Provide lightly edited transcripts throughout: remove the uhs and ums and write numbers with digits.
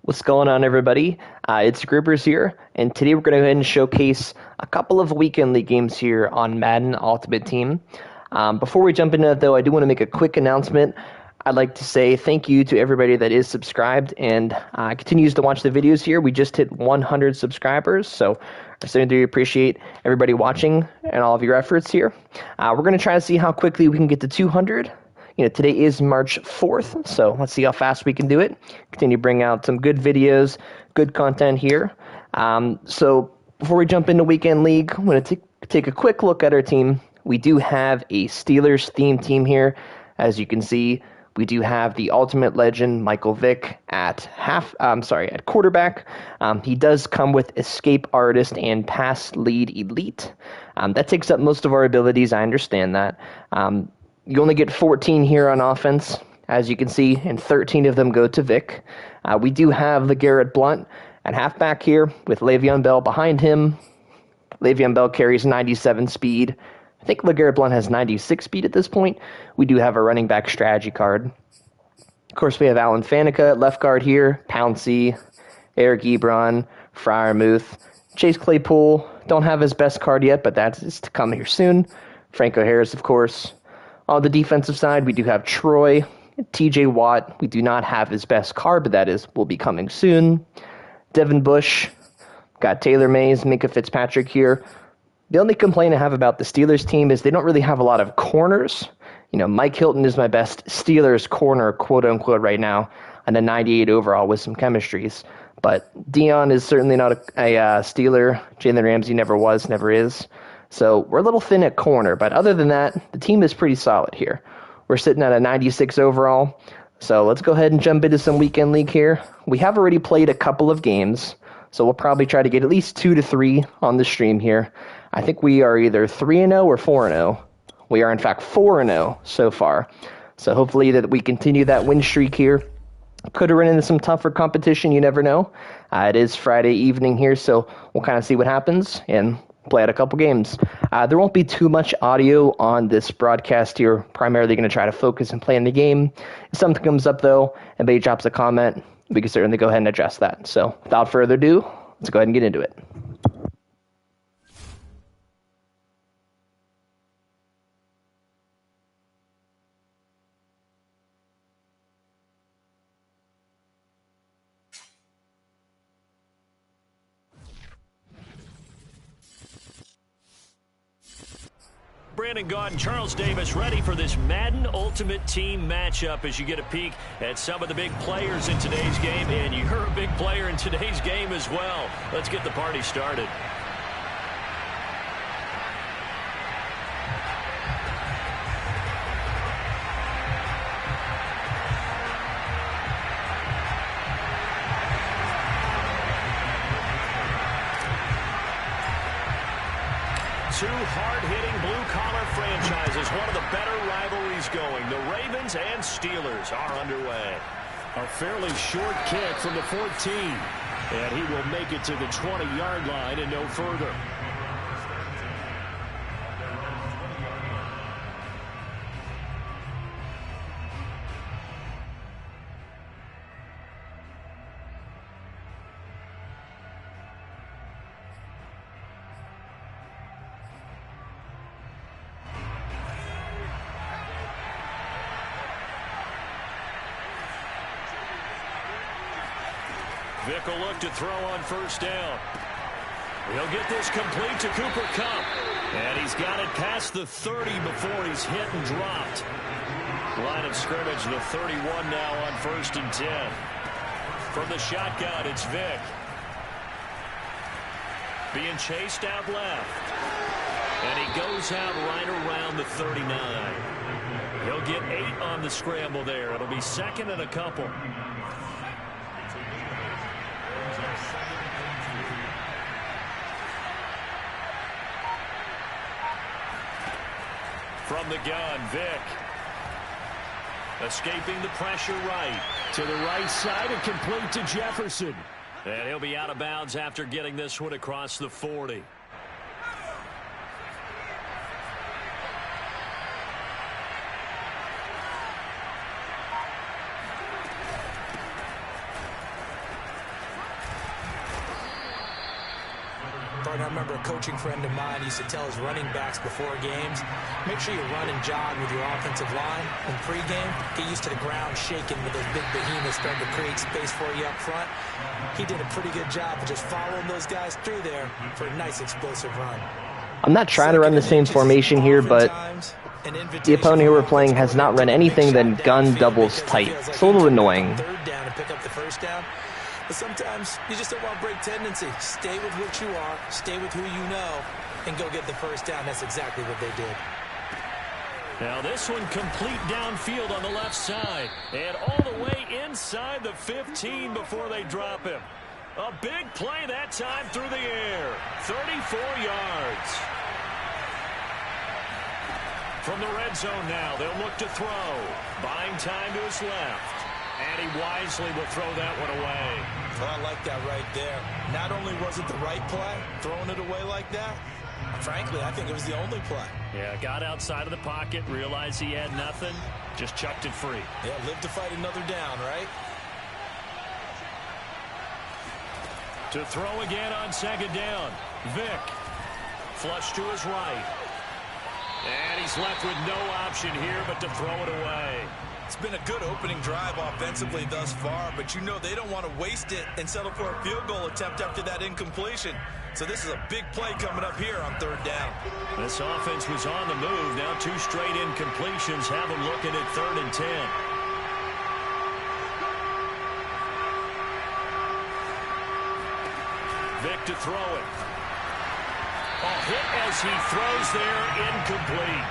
What's going on, everybody? It's Grippers here, and today we're going to go ahead and showcase a couple of weekend league games here on Madden Ultimate Team. Before we jump into that, though, I do want to make a quick announcement. I'd like to say thank you to everybody that is subscribed and continues to watch the videos here. We just hit 100 subscribers, so I certainly do appreciate everybody watching and all of your efforts here. We're going to try to see how quickly we can get to 200. Today is March 4th, so let's see how fast we can do it. Continue to bring out some good videos, good content here. So before we jump into Weekend League, I'm going to take a quick look at our team. We do have a Steelers-themed team here. As you can see, we do have the ultimate legend, Michael Vick, at quarterback. He does come with Escape Artist and Pass Lead Elite. That takes up most of our abilities, I understand that. You only get 14 here on offense, as you can see, and 13 of them go to Vic. We do have LeGarrette Blount at halfback here with Le'Veon Bell behind him. Le'Veon Bell carries 97 speed. I think LeGarrette Blount has 96 speed at this point. We do have a running back strategy card. Of course, we have Alan Faneca at left guard here, Pouncey, Eric Ebron, Freiermuth, Chase Claypool. Don't have his best card yet, but that is to come here soon. Franco Harris, of course. On the defensive side, we do have Troy, TJ Watt. We do not have his best card, but that will be coming soon. Devin Bush, got Taylor Mays, Minka Fitzpatrick here. The only complaint I have about the Steelers team is they don't really have a lot of corners. Mike Hilton is my best Steelers corner, quote unquote, right now, and a 98 overall with some chemistries. But Dion is certainly not a Steeler. Jalen Ramsey never was, never is. So we're a little thin at corner, but other than that, the team is pretty solid here. We're sitting at a 96 overall, so let's go ahead and jump into some weekend league here. We have already played a couple of games, so we'll probably try to get at least 2 to 3 on the stream here. I think we are either 3-0 or 4-0. We are, in fact, 4-0 so far, so hopefully that we continue that win streak here. Could have run into some tougher competition, you never know. It is Friday evening here, so we'll kind of see what happens, and play out a couple games. There won't be too much audio on this broadcast here. Primarily going to try to focus and play in the game. If something comes up, though, and anybody drops a comment, we can certainly go ahead and address that. So without further ado, let's go ahead and get into it. Brandon Gaunt and Charles Davis ready for this Madden Ultimate Team matchup as you get a peek at some of the big players in today's game, and you're a big player in today's game as well. Let's get the party started. Two hard-hitting blue-collar franchises, one of the better rivalries going. The Ravens and Steelers are underway. A fairly short kick from the 14, and he will make it to the 20-yard line and no further. Vick will look to throw on first down. He'll get this complete to Cooper Kupp. And he's got it past the 30 before he's hit and dropped. Line of scrimmage, the 31 now on 1st and 10. From the shotgun, it's Vick. Being chased out left. And he goes out right around the 39. He'll get 8 on the scramble there. It'll be 2nd and a couple. From the gun, Vick. Escaping the pressure right. To the right side and complete to Jefferson. And he'll be out of bounds after getting this one across the 40. and I remember a coaching friend of mine used to tell his running backs before games, make sure you run and jog with your offensive line. In pregame, get used to the ground shaking with those big behemoths starting to create space for you up front. He did a pretty good job of just following those guys through there for a nice explosive run. I'm not trying to run the same formation here, but the opponent who we're playing has not run anything than gun doubles tight. It's a little annoying. Third down and pick up the first down. But sometimes you just don't want to break tendency. Stay with what you are, stay with who you know, and go get the first down. That's exactly what they did. Now this one complete downfield on the left side. And all the way inside the 15 before they drop him. A big play that time through the air. 34 yards. From the red zone now, they'll look to throw. Buying time to his left. And he wisely will throw that one away. Well, I like that right there. Not only was it the right play, throwing it away like that, frankly, I think it was the only play. Yeah, got outside of the pocket, realized he had nothing, just chucked it free. Yeah, live to fight another down, right? To throw again on second down. Vick. Flush to his right. And he's left with no option here but to throw it away. It's been a good opening drive offensively thus far, but you know they don't want to waste it and settle for a field goal attempt after that incompletion. So this is a big play coming up here on third down. This offense was on the move. Now 2 straight incompletions have them looking at 3rd and 10. Vick to throw it. A hit as he throws there, incomplete.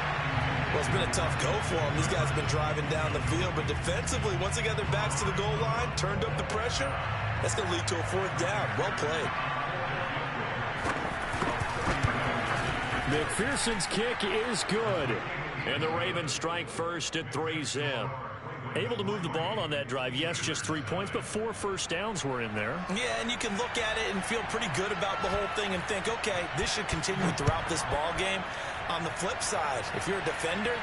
Well, it's been a tough go for them. These guys have been driving down the field, but defensively, once they got their backs to the goal line, turned up the pressure, that's going to lead to a 4th down. Well played. McPherson's kick is good. And the Ravens strike first at 3-zip. Able to move the ball on that drive. Yes, just 3 points, but 4 first downs were in there. Yeah, and you can look at it and feel pretty good about the whole thing and think, okay, this should continue throughout this ball game. On the flip side, if you're a defender,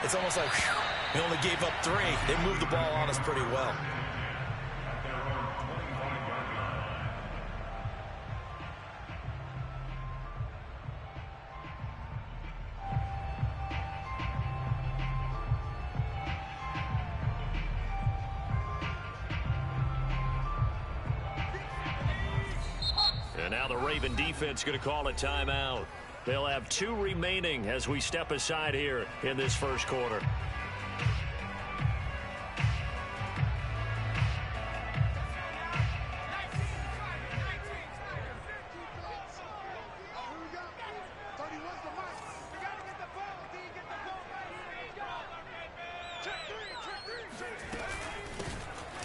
it's almost like, whew, we only gave up 3. They moved the ball on us pretty well. And now the Raven defense going to call a timeout. They'll have 2 remaining as we step aside here in this first quarter.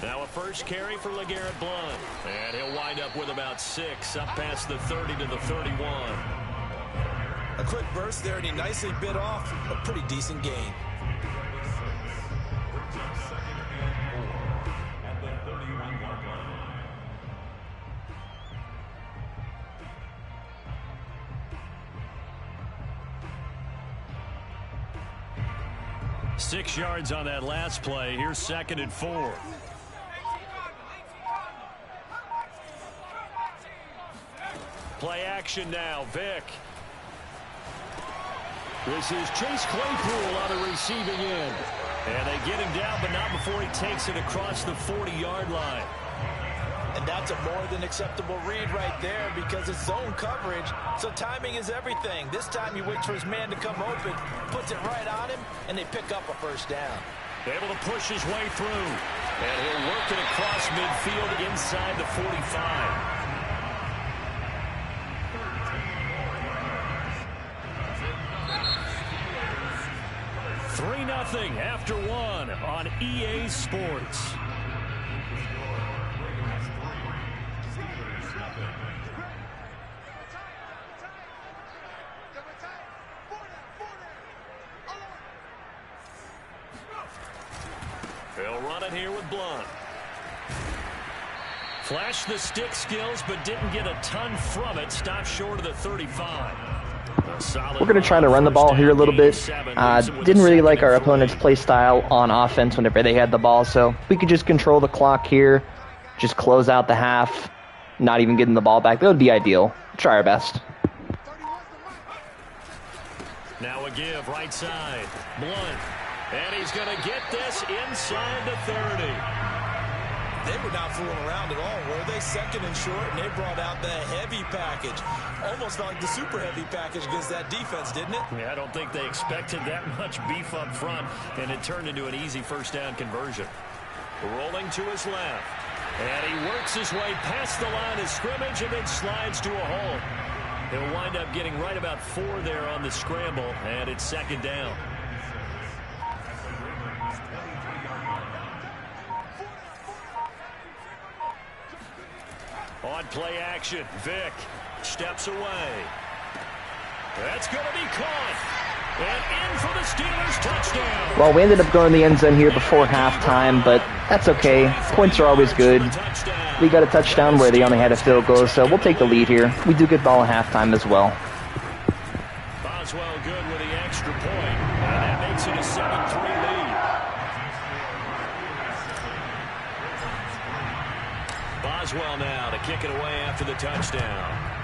Now a first carry for LeGarrette Blount. And he'll wind up with about 6 up past the 30 to the 31. A quick burst there, and he nicely bit off a pretty decent gain. Six yards on that last play. Here's 2nd and 4. Play action now. Vick. This is Chase Claypool on the receiving end. And they get him down, but not before he takes it across the 40-yard line. And that's a more than acceptable read right there because it's zone coverage, so timing is everything. This time he waits for his man to come open, puts it right on him, and they pick up a first down. Able to push his way through. And he'll work it across midfield inside the 45. 3-0 after 1 on EA Sports. They'll run it here with Blount. Flashed the stick skills, but didn't get a ton from it. Stopped short of the 35. We're going to try to run the ball here a little bit. Didn't really like our opponent's play style on offense whenever they had the ball, so we could just control the clock here, just close out the half, not even getting the ball back. That would be ideal. Try our best. Now a give, right side. Blunt. And he's going to get this inside the 30. They were not fooling around at all, were they? Second and short, and they brought out the heavy package. Almost felt like the super heavy package against that defense, didn't it? Yeah, I don't think they expected that much beef up front, and it turned into an easy first down conversion. Rolling to his left. And he works his way past the line of scrimmage and then slides to a halt. He'll wind up getting right about 4 there on the scramble, and it's second down. On play action, Vick steps away. That's going to be caught. And in for the Steelers touchdown. Well, we ended up going to the end zone here before halftime, but that's okay. Points are always good. We got a touchdown where they only had a field goal, so we'll take the lead here. We do get ball at halftime as well. Boswell good with the extra point, and that makes it a 7-3 lead. Boswell now to kick it away after the touchdown.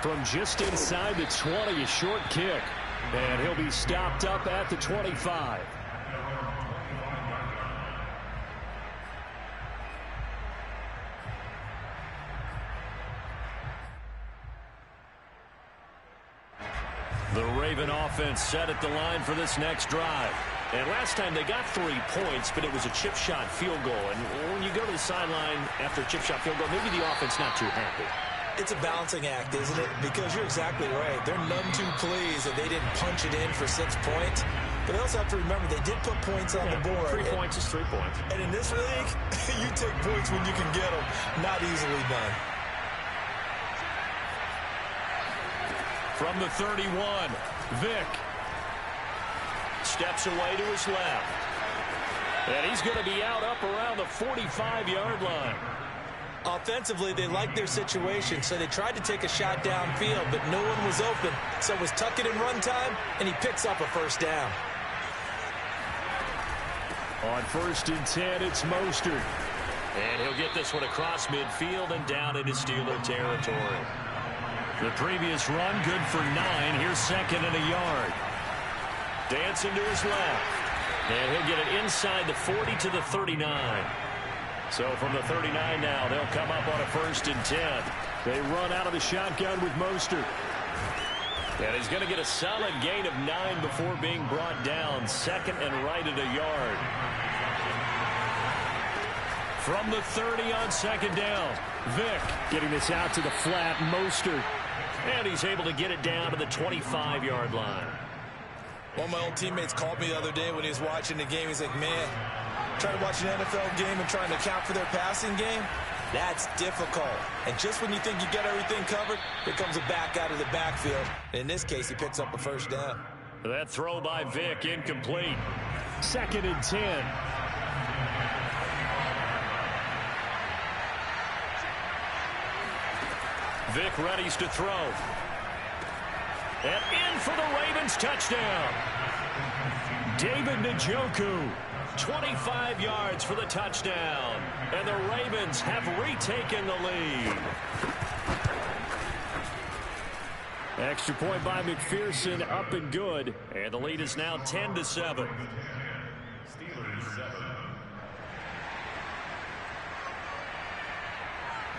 From just inside the 20, a short kick. And he'll be stopped up at the 25. The Raven offense set at the line for this next drive. And last time they got 3 points, but it was a chip shot field goal. And when you go to the sideline after a chip shot field goal, maybe the offense not too happy. It's a balancing act, isn't it? Because you're exactly right. They're none too pleased that they didn't punch it in for 6 points. But they also have to remember they did put points on the board. 3 points is 3 points. And in this league, you take points when you can get them. Not easily done. From the 31, Vick steps away to his left. And he's going to be out up around the 45-yard line. Offensively, they liked their situation, so they tried to take a shot downfield, but no one was open. So it was tuck it and run time, and he picks up a first down. On 1st and 10, it's Mostert. And he'll get this one across midfield and down into Steeler territory. The previous run, good for 9. Here's 2nd and a yard. Dancing to his left. And he'll get it inside the 40 to the 39. So from the 39 now, they'll come up on a 1st and 10. They run out of the shotgun with Mostert. And he's going to get a solid gain of 9 before being brought down. 2nd and right at a yard. From the 30 on 2nd down, Vick getting this out to the flat. Mostert. And he's able to get it down to the 25-yard line. One of my old teammates called me the other day when he was watching the game. He's like, man, trying to watch an NFL game and trying to account for their passing game, that's difficult. And just when you think you get everything covered, here comes a back out of the backfield. In this case, he picks up a first down. That throw by Vick incomplete. 2nd and 10. Vick readies to throw. And in for the Ravens touchdown. David Njoku, 25 yards for the touchdown. And the Ravens have retaken the lead. Extra point by McPherson, up and good. And the lead is now 10-7.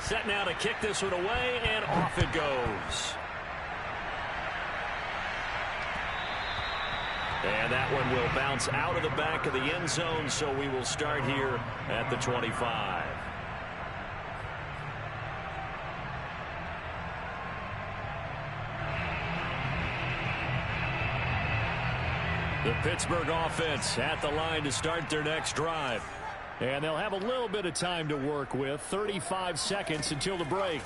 Set now to kick this one away, and off it goes. And that one will bounce out of the back of the end zone, so we will start here at the 25. The Pittsburgh offense at the line to start their next drive. And they'll have a little bit of time to work with. 35 seconds until the break.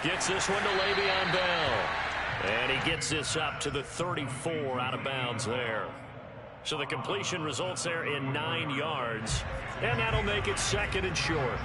Gets this one to Le'Veon Bell. And he gets this up to the 34 out of bounds there. So the completion results there in 9 yards. And that'll make it 2nd and short.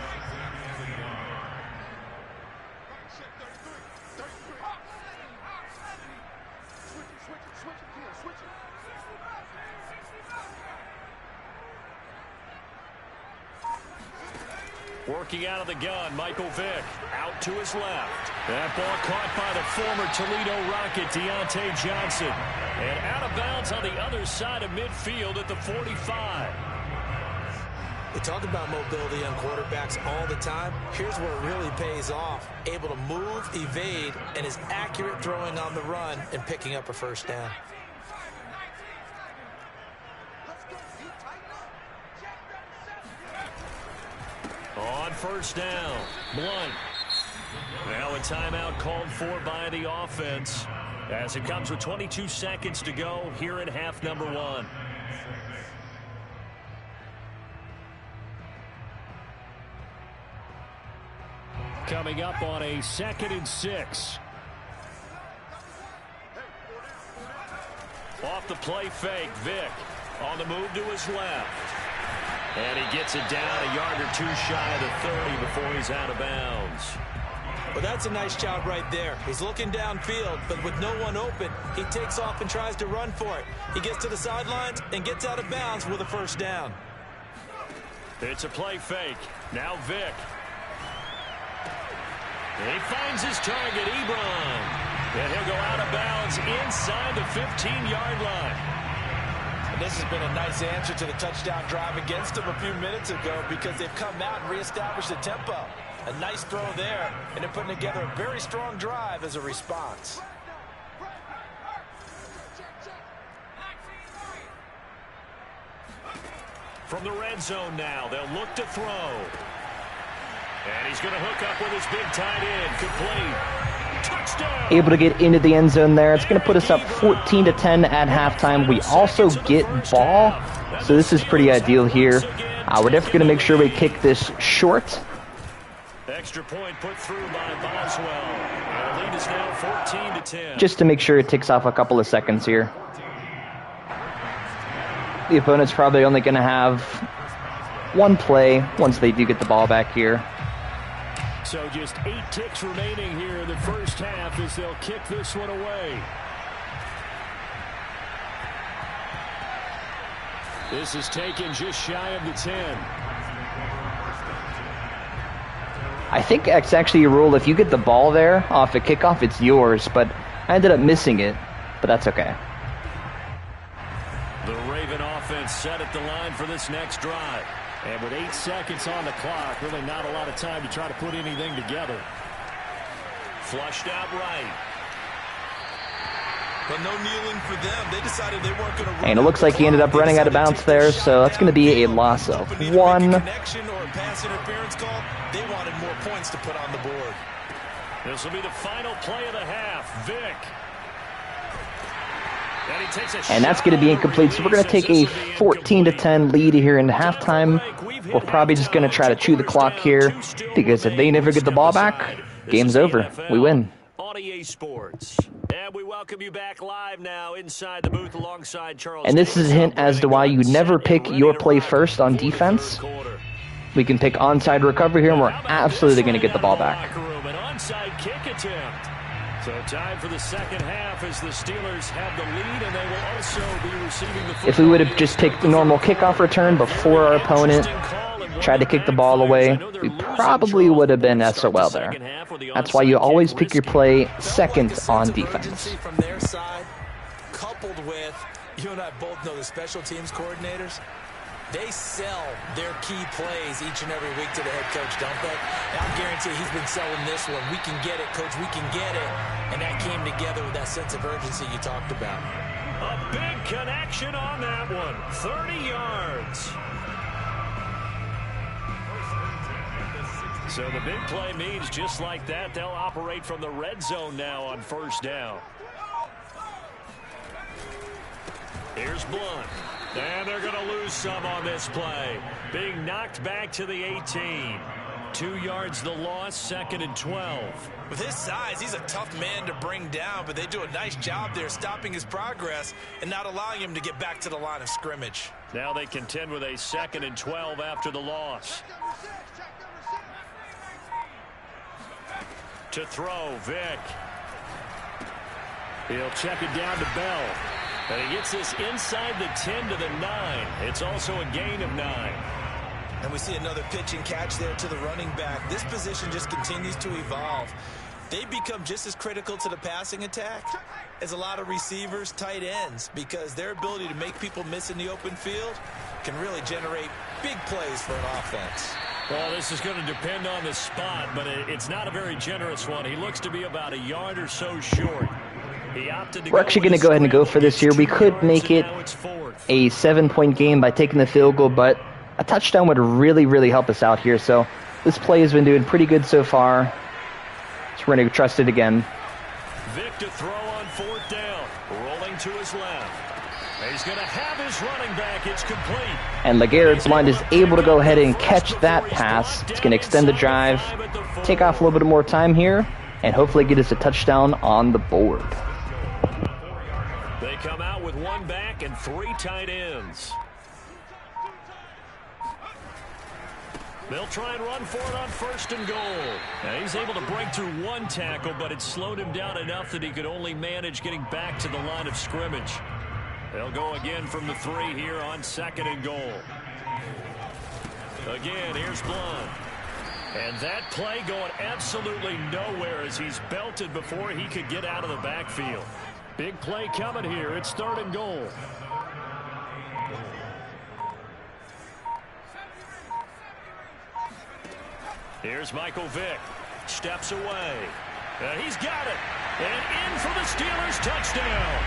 Working out of the gun, Michael Vick out to his left. That ball caught by the former Toledo Rocket, Deontay Johnson. And out of bounds on the other side of midfield at the 45. We talk about mobility on quarterbacks all the time. Here's where it really pays off. Able to move, evade, and is accurate throwing on the run and picking up a first down. On first down, Blunt. Now a timeout called for by the offense as it comes with 22 seconds to go here in half number 1. Coming up on a 2nd and 6. Off the play fake, Vick on the move to his left. And he gets it down a yard or two shy of the 30 before he's out of bounds. Well, that's a nice job right there. He's looking downfield, but with no one open, he takes off and tries to run for it. He gets to the sidelines and gets out of bounds with a first down. It's a play fake. Now Vick. He finds his target, Ebron. And he'll go out of bounds inside the 15-yard line. This has been a nice answer to the touchdown drive against them a few minutes ago because they've come out and reestablished the tempo. A nice throw there, and they're putting together a very strong drive as a response. From the red zone now, they'll look to throw. And he's going to hook up with his big tight end. Complete. Touchdown. Able to get into the end zone there. It's going to put us up 14-10 at halftime. We also get ball, so this is pretty ideal here. We're definitely going to make sure we kick this short. Extra point put through by Boswell. And the lead is now 14-10. Just to make sure it ticks off a couple of seconds here. The opponent's probably only going to have one play once they do get the ball back here. So just 8 ticks remaining here in the first half as they'll kick this one away. This is taken just shy of the 10. I think it's actually a rule. If you get the ball there off a kickoff, it's yours. But I ended up missing it. But that's okay. The Raven offense set at the line for this next drive. And with 8 seconds on the clock, really not a lot of time to try to put anything together. Flushed out right. But no kneeling for them. They decided they weren't going to run. And it looks like he ended up running out of bounds there, so that's going to be a loss of 1. Connection or a pass interference call. They wanted more points to put on the board. This will be the final play of the half. Vick. And that's going to be incomplete, so we're going to take a 14-10 lead here in halftime. We're probably just going to try to chew the clock here, because if they never get the ball back, game's over. We win. On EA Sports. And we welcome you back live now inside the booth alongside Charles. And this is a hint as to why you never pick your play first on defense. We can pick onside recovery here, and we're absolutely going to get the ball back. An onside kick attempt. So time for the second half as the Steelers have the lead, and they will also be receiving the football. If we would have just picked the normal kickoff return before our opponent tried to kick the ball away, we probably would have been SOL there. That's why you always pick your play second on defense. From their side, coupled with, you and I both know the special teams coordinators, they sell their key plays each and every week to the head coach, don't they? And I guarantee he's been selling this one. We can get it, coach, we can get it. And that came together with that sense of urgency you talked about. A big connection on that one. 30 yards. So the big play means just like that, they'll operate from the red zone now on first down. Here's Blunt. And they're going to lose some on this play. Being knocked back to the 18. 2 yards the loss, 2nd and 12. With his size, he's a tough man to bring down, but they do a nice job there stopping his progress and not allowing him to get back to the line of scrimmage. Now they contend with a 2nd and 12 after the loss. To throw, Vick. He'll check it down to Bell. And he gets this inside the 10 to the 9. It's also a gain of 9. And we see another pitch and catch there to the running back. This position just continues to evolve. They become just as critical to the passing attack as a lot of receivers, tight ends, because their ability to make people miss in the open field can really generate big plays for an offense. Well, this is going to depend on the spot, but it's not a very generous one. He looks to be about a yard or so short. We're actually going to go ahead and go for this here. We could make it a 7-point game by taking the field goal, but a touchdown would really, really help us out here. So this play has been doing pretty good so far. So we're going to trust it again. Vic to throw on 4th down. Rolling to his left. He's going to have his running back. It's complete. And LeGarrette Blount is able to go ahead and catch that pass. It's going to extend the drive, take off a little bit more time here, and hopefully get us a touchdown on the board. They come out with 1 back and 3 tight ends. They'll try and run for it on 1st and goal. Now he's able to break through 1 tackle, but it slowed him down enough that he could only manage getting back to the line of scrimmage. They'll go again from the 3 here on 2nd and goal. Again, here's Blount. And that play going absolutely nowhere as he's belted before he could get out of the backfield. Big play coming here. It's 3rd and goal. Here's Michael Vick. Steps away. And he's got it. And in for the Steelers touchdown.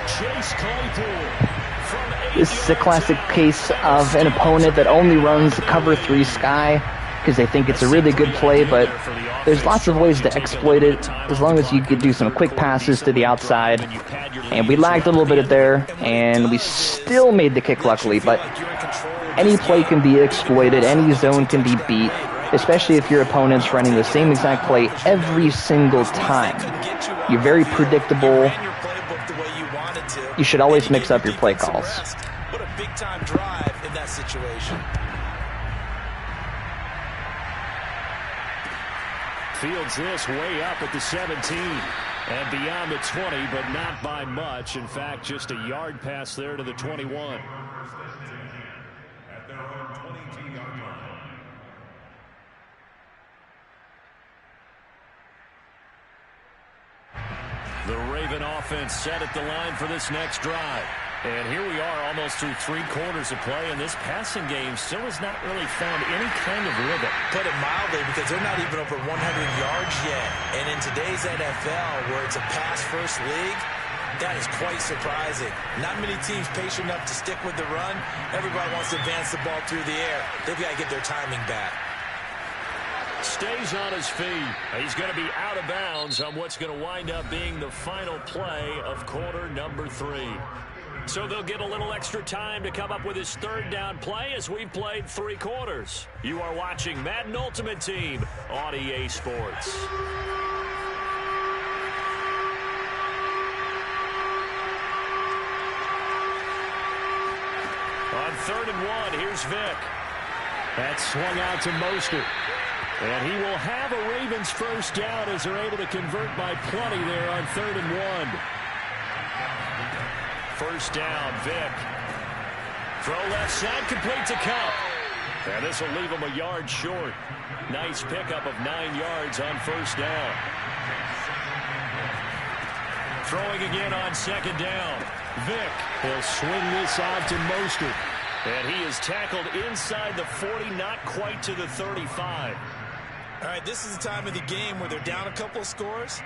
Chase Claypool. This is a classic case of an opponent that only runs cover 3 sky because they think it's a really good play, but there's lots of ways to exploit it as long as you could do some quick passes to the outside. And we lagged a little bit there, and we still made the kick luckily, but any play can be exploited, any zone can be beat, especially if your opponent's running the same exact play every single time. You're very predictable. You should always mix up your play calls. What a big-time drive in that situation. Fields this way up at the 17 and beyond the 20, but not by much. In fact, just a yard pass there to the 21. At their own 22-yard line. The Raven offense set at the line for this next drive. And here we are almost through 3 quarters of play, and this passing game still has not really found any kind of rhythm. Put it mildly, because they're not even over 100 yards yet. And in today's NFL, where it's a pass-first league, that is quite surprising. Not many teams patient enough to stick with the run. Everybody wants to advance the ball through the air. They've got to get their timing back. Stays on his feet. He's going to be out of bounds on what's going to wind up being the final play of quarter number 3. So they'll get a little extra time to come up with his 3rd down play as we've played 3 quarters. You are watching Madden Ultimate Team on EA Sports. On 3rd and 1, here's Vick. That swung out to Mostert. And he will have a Ravens 1st down as they're able to convert by plenty there on 3rd and 1. 1st down, Vick. Throw left side, complete to Cup. And this will leave him a yard short. Nice pickup of 9 yards on 1st down. Throwing again on 2nd down. Vick. He'll swing this out to Mostert. And he is tackled inside the 40, not quite to the 35. All right, this is the time of the game where they're down a couple of scores,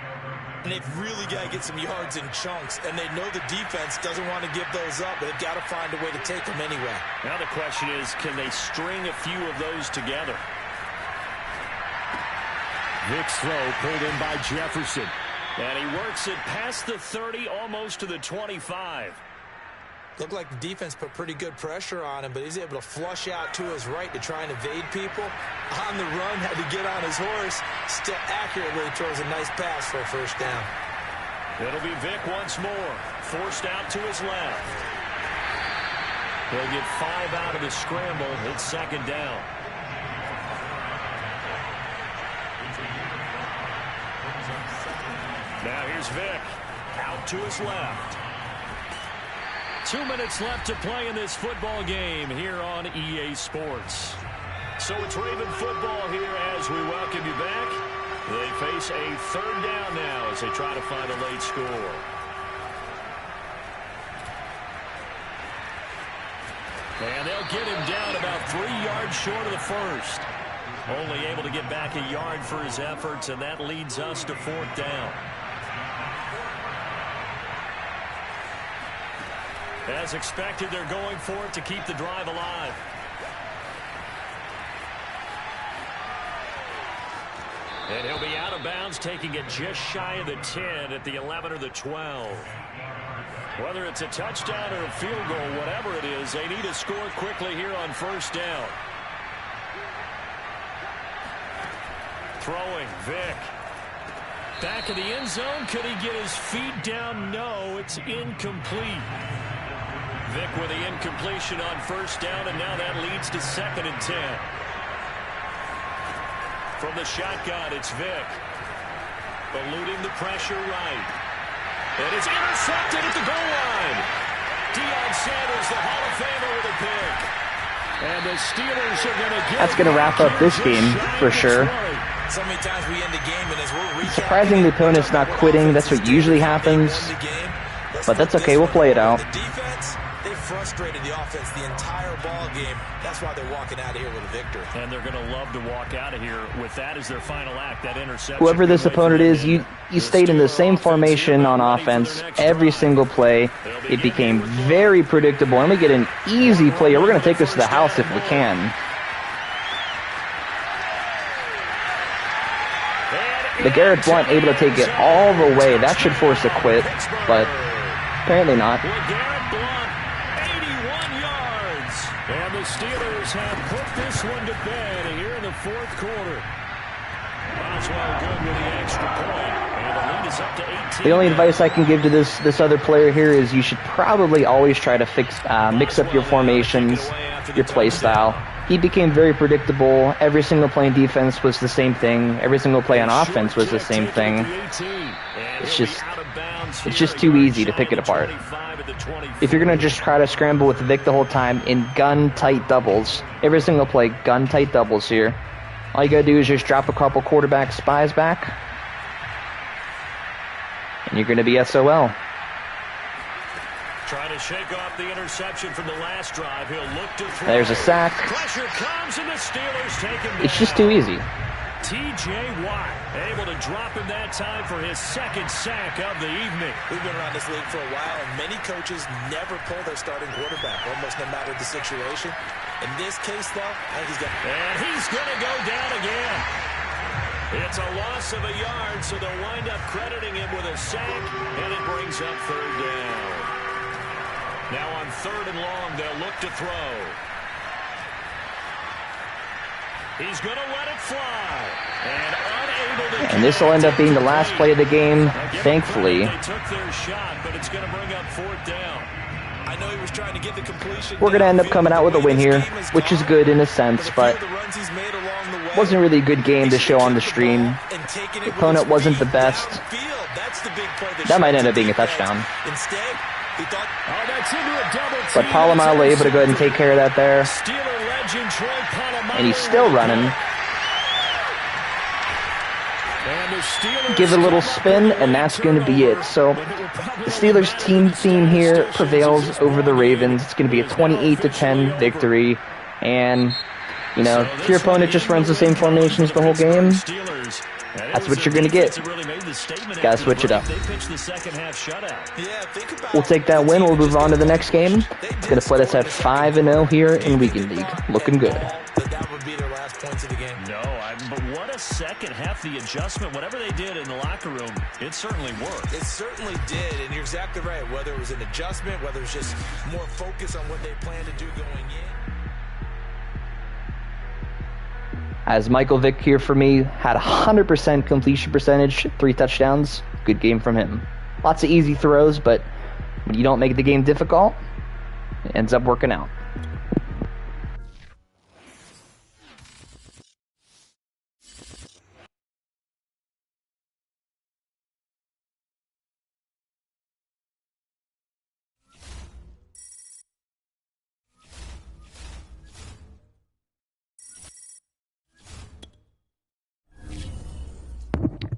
and they've really got to get some yards in chunks, and they know the defense doesn't want to give those up, but they've got to find a way to take them anyway. Now the question is, can they string a few of those together? Vick's throw pulled in by Jefferson, and he works it past the 30, almost to the 25. Looked like the defense put pretty good pressure on him, but he's able to flush out to his right to try and evade people. On the run, had to get on his horse. Still accurately throws a nice pass for a 1st down. It'll be Vick once more. Forced out to his left. He'll get 5 out of the scramble. It's 2nd down. Now here's Vick. Out to his left. 2 minutes left to play in this football game here on EA Sports. So it's Raven football here as we welcome you back. They face a third down now as they try to find a late score. And they'll get him down about 3 yards short of the first. Only able to get back a yard for his efforts, and that leads us to 4th down. As expected, they're going for it to keep the drive alive. And he'll be out of bounds, taking it just shy of the 10 at the 11 or the 12. Whether it's a touchdown or a field goal, whatever it is, they need to score quickly here on 1st down. Throwing, Vick. Back in the end zone. Could he get his feet down? No, it's incomplete. Vick with the incompletion on 1st down, and now that leads to 2nd and 10. From the shotgun, it's Vick. Eluding the pressure right. And it's intercepted at the goal line. Deion Sanders, the Hall of Famer, with a pick. And the Steelers are going to get... That's going to wrap up this game for sure. So many times we end the game, and as we're surprising the opponent's not quitting. That's what usually happens. But that's okay. We'll play it out. The defense, they frustrated the offense the entire ball game. That's why they're walking out of here with a victory. And they're going to love to walk out of here with that as their final act, that interception. Whoever this opponent is, you stayed in the same formation on offense every single play. It became very predictable. And we get an easy play. We're going to take this to the house if we can. The Garrett Blunt able to take it all the way. That should force a quit, but apparently not. Garrett Blunt, 81 yards. And the Steelers have put this one to bed here in the 4th quarter. Boswell good with the extra point. And the lead is up to 18. The only advice I can give to this other player here is you should probably always try to mix up your formations, your play style. He became very predictable. Every single play in defense was the same thing. Every single play on offense was the same thing. It's just too easy to pick it apart. If you're going to just try to scramble with Vic the whole time in gun-tight doubles, every single play, gun-tight doubles here, all you got to do is just drop a couple quarterback spies back, and you're going to be SOL. Trying to shake off the interception from the last drive. He'll look to throw. There's a sack. Pressure comes, and the Steelers take him down. It's just too easy. T.J. Watt able to drop him that time for his 2nd sack of the evening. We've been around this league for a while, and many coaches never pull their starting quarterback, almost no matter the situation. In this case, though, I think he's got... And he's going to go down again. It's a loss of a yard, so they'll wind up crediting him with a sack, and it brings up 3rd down. Now on 3rd and long, they'll look to throw. He's going to let it fly. And unable to... And this will end up being the last play of the game, thankfully. They took their shot, but it's going to bring up 4th down. I know he was trying to get the completion. We're going to end up coming out with a win here, which is good in a sense, but it wasn't really a good game to show on the stream. The opponent wasn't the best. That might end up being a touchdown. But Polamalu able to go ahead and take care of that there. And he's still running. Give it a little spin, and that's going to be it. So the Steelers team theme here prevails over the Ravens. It's going to be a 28-10 victory. And, you know, if your opponent just runs the same formations the whole game, that's what you're going to get. Got to switch it up. We'll take that win. We'll move on to the next game. It's going to put us at 5-0 here in Weekend League. Looking good. That would be their last points of the game. No, but what a second half. The adjustment, whatever they did in the locker room, it certainly worked. It certainly did, and you're exactly right. Whether it was an adjustment, whether it was just more focus on what they plan to do going in. As Michael Vick here for me, had 100% completion percentage, 3 touchdowns. Good game from him. Lots of easy throws, but when you don't make the game difficult, it ends up working out.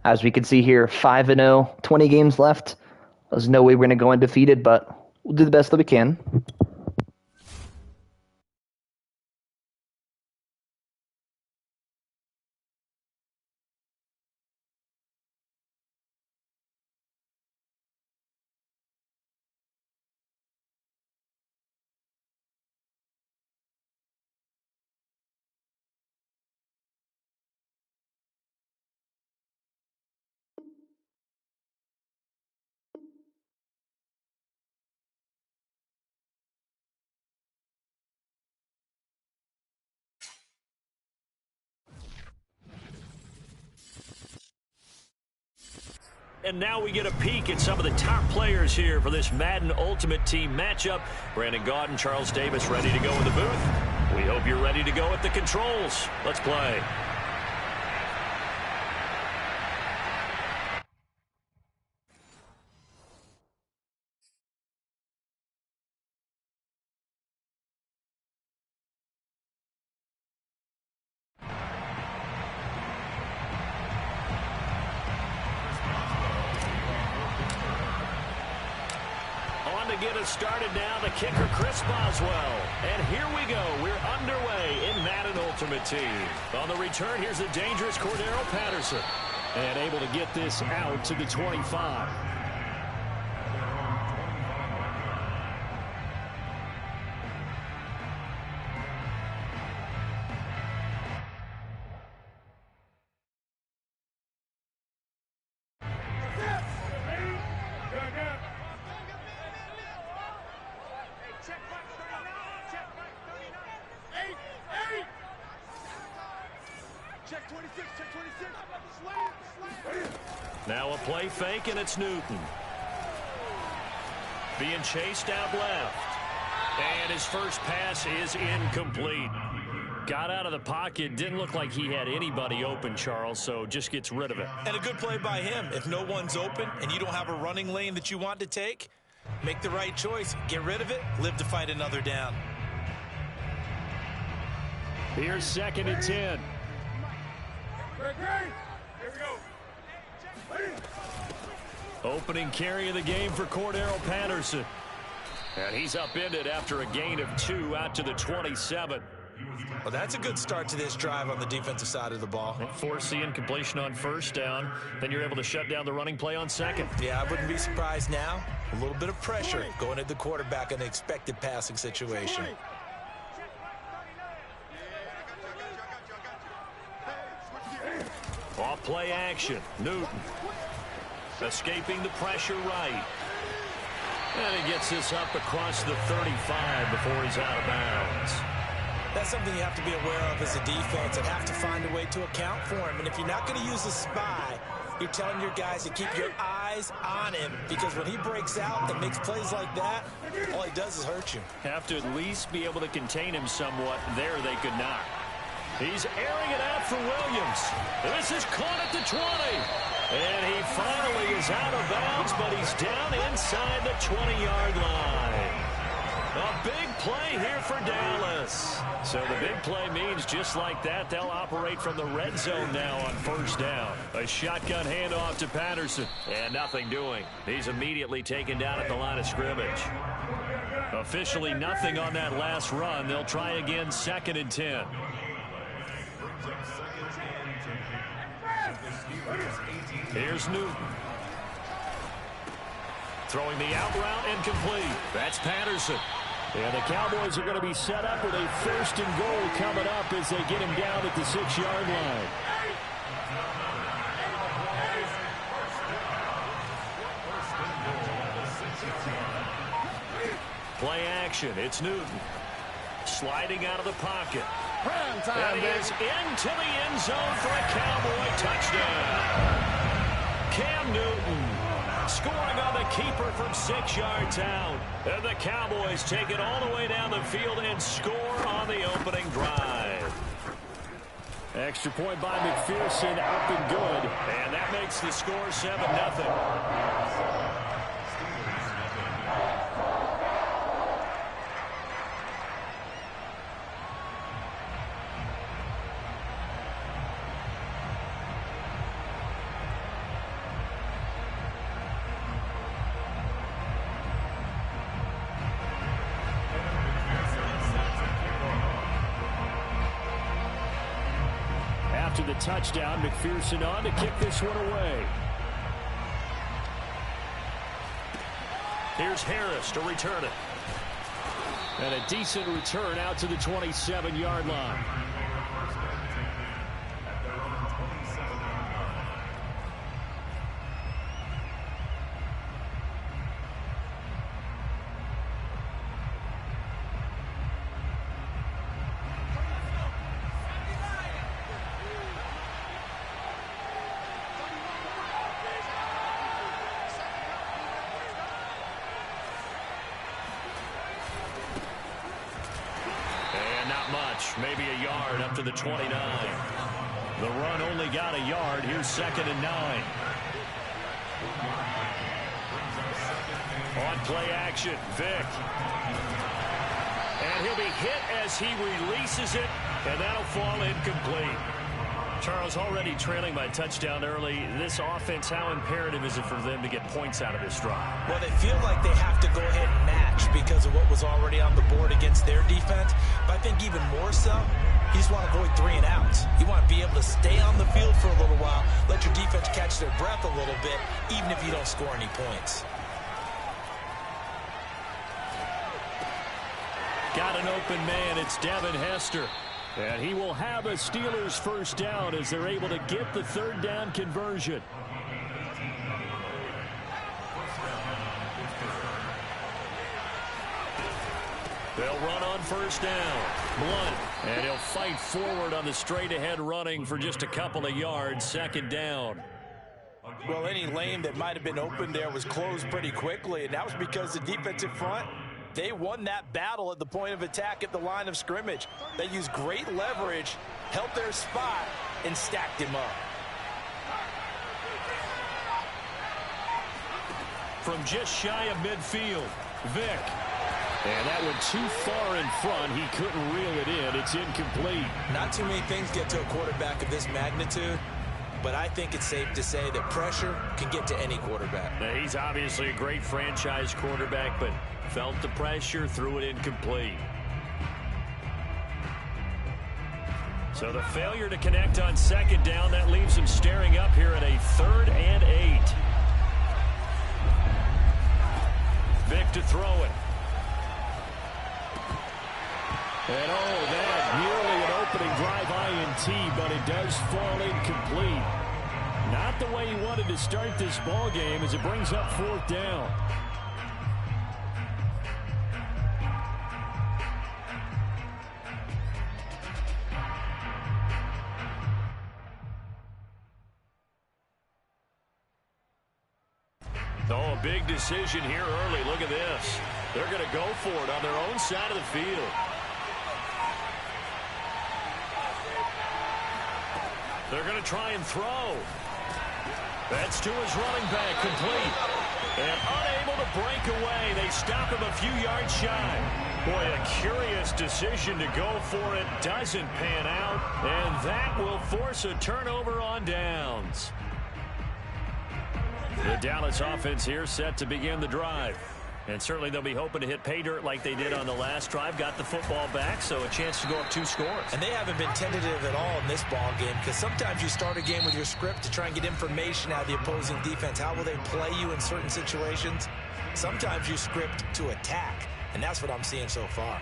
As we can see here, 5-0, 20 games left. There's no way we're going to go undefeated, but we'll do the best that we can. And now we get a peek at some of the top players here for this Madden Ultimate Team matchup. Brandon Gaudin, Charles Davis ready to go in the booth. We hope you're ready to go at the controls. Let's play. Get us started now, the kicker Chris Boswell. And here we go. We're underway in Madden Ultimate Team. On the return, here's the dangerous Cordero Patterson. And able to get this out to the 25. Now a play fake, and it's Newton. Being chased out left. And his first pass is incomplete. Got out of the pocket. Didn't look like he had anybody open, Charles, so just gets rid of it. And a good play by him. If no one's open and you don't have a running lane that you want to take, make the right choice. Get rid of it. Live to fight another down. Here's 2nd and 10. Opening carry of the game for Cordero Patterson. And he's upended after a gain of 2 out to the 27. Well, that's a good start to this drive on the defensive side of the ball. Force the incompletion on 1st down. Then you're able to shut down the running play on 2nd. Yeah, I wouldn't be surprised now. A little bit of pressure going at the quarterback in an expected passing situation. Off play action. Newton. Escaping the pressure right. And he gets this up across the 35 before he's out of bounds. That's something you have to be aware of as a defense and have to find a way to account for him. And if you're not going to use a spy, you're telling your guys to keep your eyes on him, because when he breaks out and makes plays like that, all he does is hurt you. Have to at least be able to contain him somewhat. There they could not. He's airing it out for Williams. This is caught at the 20. And he finally is out of bounds, but he's down inside the 20-yard line. A big play here for Dallas. So the big play means just like that, they'll operate from the red zone now on 1st down. A shotgun handoff to Patterson. And nothing doing. He's immediately taken down at the line of scrimmage. Officially nothing on that last run. They'll try again 2nd and 10. Here's Newton. Throwing the out route and complete. That's Patterson. And the Cowboys are going to be set up with a 1st and goal coming up as they get him down at the 6-yard line. Play action. It's Newton. Sliding out of the pocket. And he is into the end zone for a Cowboy touchdown. Cam Newton scoring on the keeper from 6 yards out. And the Cowboys take it all the way down the field and score on the opening drive. Extra point by McPherson, up and good. And that makes the score 7-0. after the touchdown. McPherson on to kick this one away. Here's Harris to return it. And a decent return out to the 27-yard line. Maybe a yard up to the 29. The run only got a yard. Here's 2nd and 9. On play action, Vick. And he'll be hit as he releases it, and that'll fall incomplete. Charles, already trailing by touchdown early. This offense, how imperative is it for them to get points out of this drive? Well, they feel like they have to go ahead and match because of what was already on the board against their defense. But I think even more so, you just want to avoid 3 and outs. You want to be able to stay on the field for a little while, let your defense catch their breath a little bit, even if you don't score any points. Got an open man. It's Devin Hester. And he will have a Steelers first down as they're able to get the 3rd down conversion. They'll run on 1st down. Blunt. And he'll fight forward on the straight-ahead running for just a couple of yards. 2nd down. Well, any lane that might have been open there was closed pretty quickly, and that was because the defensive front, they won that battle at the point of attack at the line of scrimmage. They used great leverage, held their spot, and stacked him up. From just shy of midfield, Vick. And that went too far in front. He couldn't reel it in. It's incomplete. Not too many things get to a quarterback of this magnitude, but I think it's safe to say that pressure can get to any quarterback. Now, he's obviously a great franchise quarterback, but felt the pressure, threw it incomplete. So the failure to connect on 2nd down, that leaves him staring up here at a 3rd and 8. Vick to throw it. And that nearly an opening drive INT, but it does fall incomplete. Not the way he wanted to start this ball game as it brings up 4th down. Oh, a big decision here early. Look at this. They're going to go for it on their own side of the field. They're going to try and throw. That's to his running back, complete. And unable to break away. They stop him a few yards shy. Boy, a curious decision to go for it. Doesn't pan out. And that will force a turnover on downs. The Dallas offense here set to begin the drive. And certainly they'll be hoping to hit pay dirt like they did on the last drive. Got the football back, so a chance to go up 2 scores. And they haven't been tentative at all in this ball game, because sometimes you start a game with your script to try and get information out of the opposing defense. How will they play you in certain situations? Sometimes you script to attack, and that's what I'm seeing so far.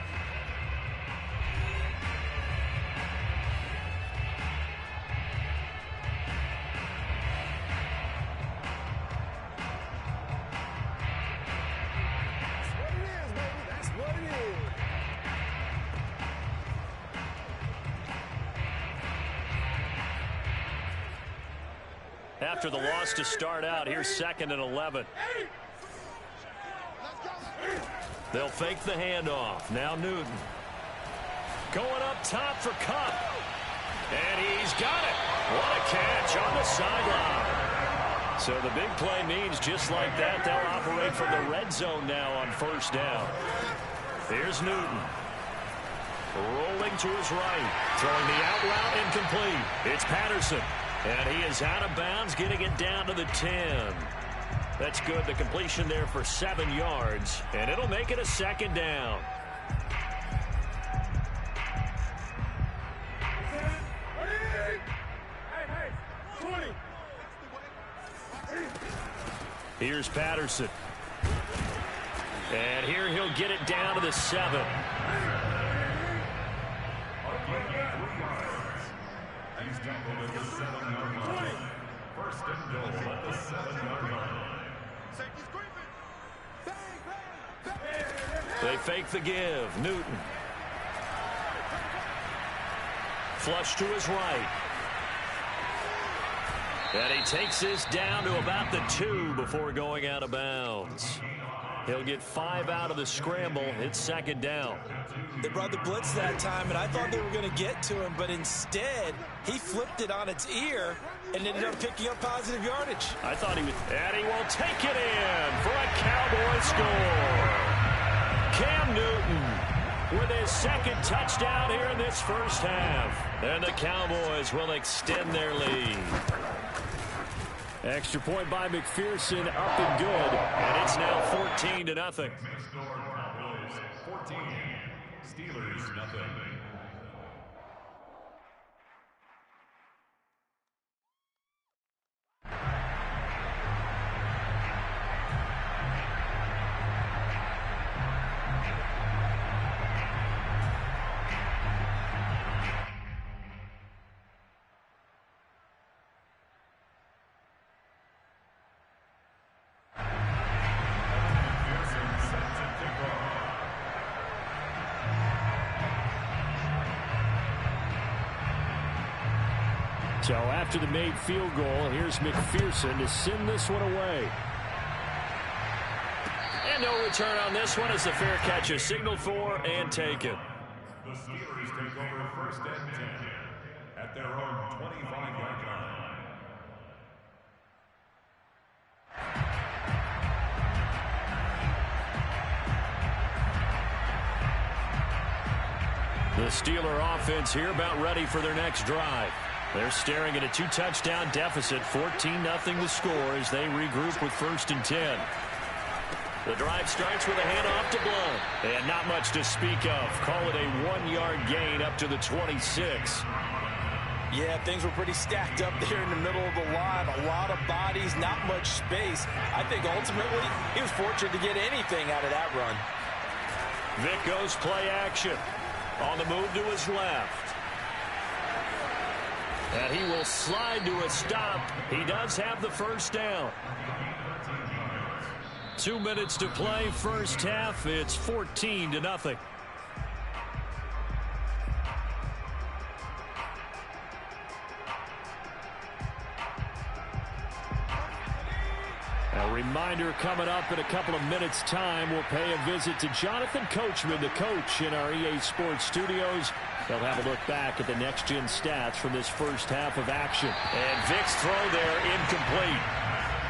After the loss to start out, here's 2nd and 11. They'll fake the handoff. Now Newton. Going up top for Cup. And he's got it. What a catch on the sideline. So the big play means just like that, they'll operate from the red zone now on 1st down. Here's Newton. Rolling to his right. Throwing the out route incomplete. It's Patterson. And he is out of bounds, getting it down to the 10. That's good. The completion there for 7 yards. And it'll make it a 2nd down. Here's Patterson. And here he'll get it down to the 7. First and goal at the 7-yard line. They fake the give. Newton. Flush to his right. And he takes this down to about the 2 before going out of bounds. He'll get 5 out of the scramble. It's second down. They brought the blitz that time, and I thought they were going to get to him, but instead, he flipped it on its ear and ended up picking up positive yardage. I thought he would, and he will take it in for a Cowboy score. Cam Newton with his second touchdown here in this first half. And the Cowboys will extend their lead. Extra point by McPherson, up and good, and it's now 14-0. 14, Steelers nothing. So after the made field goal, here's McPherson to send this one away. And no return on this one as the fair catch is signaled for and taken. The Steelers take over first and 10 at their own 25-yard line. The Steeler offense here about ready for their next drive. They're staring at a 2-touchdown deficit, 14-0 the score as they regroup with first and 10. The drive starts with a handoff to Blount. And not much to speak of. Call it a 1-yard gain up to the 26. Yeah, things were pretty stacked up there in the middle of the line. A lot of bodies, not much space. I think ultimately he was fortunate to get anything out of that run. Vic goes play action. On the move to his left. And he will slide to a stop. He does have the first down. 2 minutes to play, first half. It's 14-0. A reminder coming up in a couple of minutes' time. We'll pay a visit to Jonathan Coachman, the coach in our EA Sports studios. They'll have a look back at the next-gen stats from this first half of action. And Vic's throw there incomplete.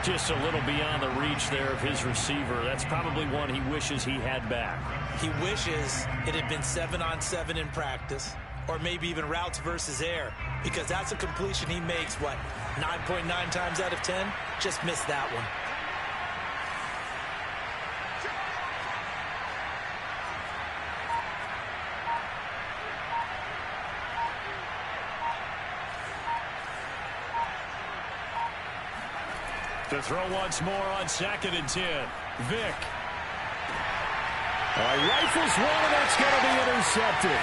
Just a little beyond the reach there of his receiver. That's probably one he wishes he had back. He wishes it had been 7-on-7 in practice, or maybe even routes versus air, because that's a completion he makes, 9.9 times out of 10? Just missed that one. To throw once more on 2nd and 10. Vic. Rifles one, and that's going to be intercepted.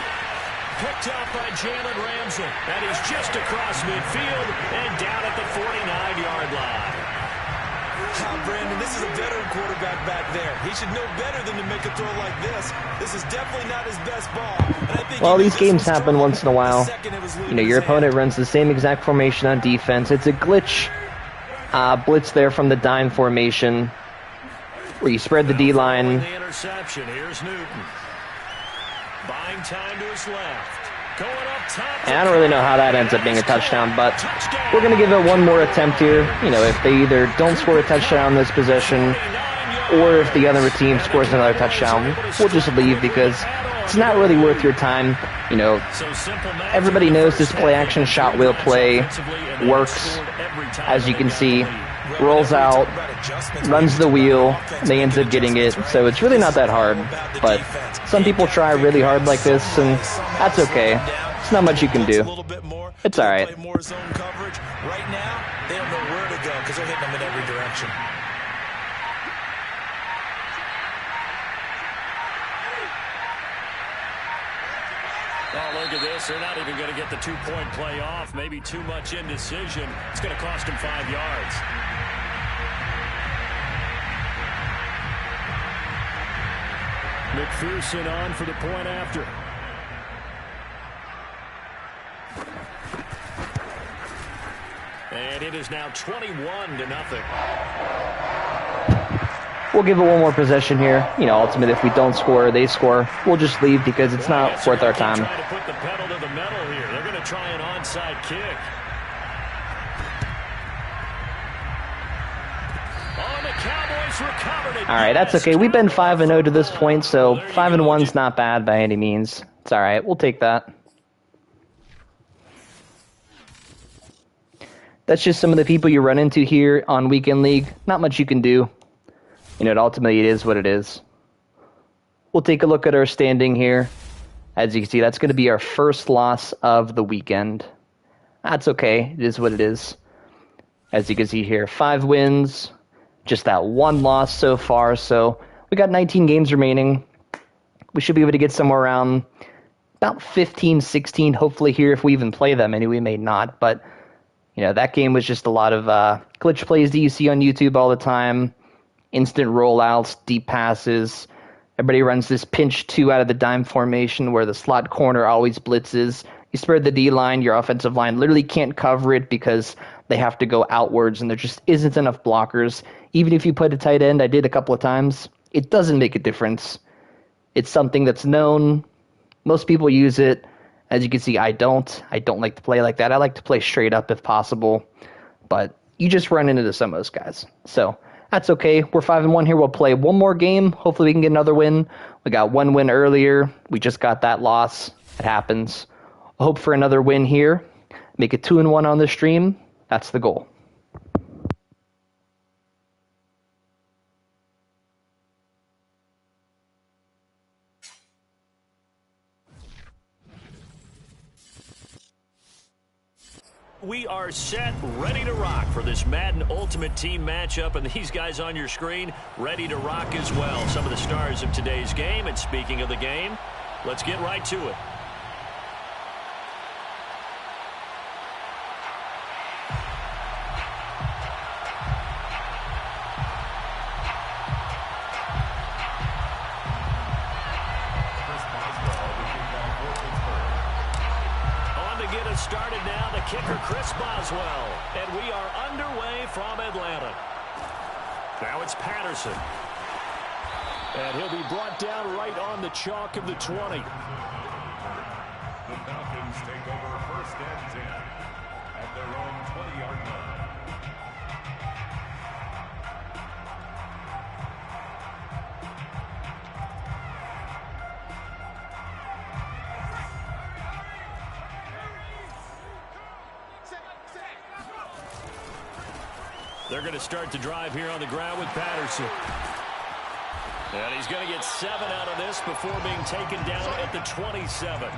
Picked up by Jalen Ramsey. And he's just across midfield and down at the 49-yard line. Brandon, this is a veteran quarterback back there. He should know better than to make a throw like this. This is definitely not his best ball. And I think well, these games happen once in a while. You know, your opponent runs the same exact formation on defense. It's a glitch. Blitz there from the dime formation where you spread the D-line. The interception. Here's Newton. Buying time to his left. Going up top. And I don't really know how that ends up being a touchdown, but we're going to give it one more attempt here. You know, if they either don't score a touchdown this possession or if the other team scores another touchdown, we'll just leave because it's not really worth your time. You know, everybody knows this play-action shot wheel play works. As you can see, rolls out, runs the wheel, and they end up getting it. So it's really not that hard. But some people try really hard like this, and that's okay. It's not much you can do. It's all right. Right now, they don't know where to go because they're hitting them in every direction. look at this. They're not even going to get the two-point play off. Maybe too much indecision. It's going to cost him 5 yards. McPherson on for the point after. And it is now 21-0. We'll give it one more possession here. You know, ultimately, if we don't score, they score. We'll just leave because it's not worth our time. Trying to put the pedal to the metal here. They're going to try an onside kick. Oh, the Cowboys recovered it. All right, that's okay. We've been 5-0 to this point, so 5-1's not bad by any means. It's all right. We'll take that. That's just some of the people you run into here on Weekend League. Not much you can do. You know, ultimately, it is what it is. We'll take a look at our standing here. As you can see, that's going to be our first loss of the weekend. That's okay. It is what it is. As you can see here, 5 wins. Just that 1 loss so far. So we got 19 games remaining. We should be able to get somewhere around about 15, 16, hopefully here if we even play them. And we may not. But, you know, that game was just a lot of glitch plays that you see on YouTube all the time. Instant rollouts, deep passes. Everybody runs this pinch 2 out of the dime formation where the slot corner always blitzes. You spread the D-line, your offensive line literally can't cover it because they have to go outwards and there just isn't enough blockers. Even if you put a tight end, I did a couple of times, it doesn't make a difference. It's something that's known. Most people use it. As you can see, I don't. I don't like to play like that. I like to play straight up if possible. But you just run into some of those guys. So that's okay. We're 5-1 here. We'll play one more game. Hopefully we can get another win. We got 1 win earlier. We just got that loss. It happens. I hope for another win here. Make it 2-1 on the stream. That's the goal. We are set, ready to rock for this Madden Ultimate Team matchup, and these guys on your screen ready to rock as well. Some of the stars of today's game, and speaking of the game, let's get right to it. Started now, the kicker, Chris Boswell. And we are underway from Atlanta. Now it's Patterson. And he'll be brought down right on the chalk of the 20. The Falcons take over 1st and 10 at their own 20-yard line. They're going to start the drive here on the ground with Patterson. And he's going to get 7 out of this before being taken down at the 27.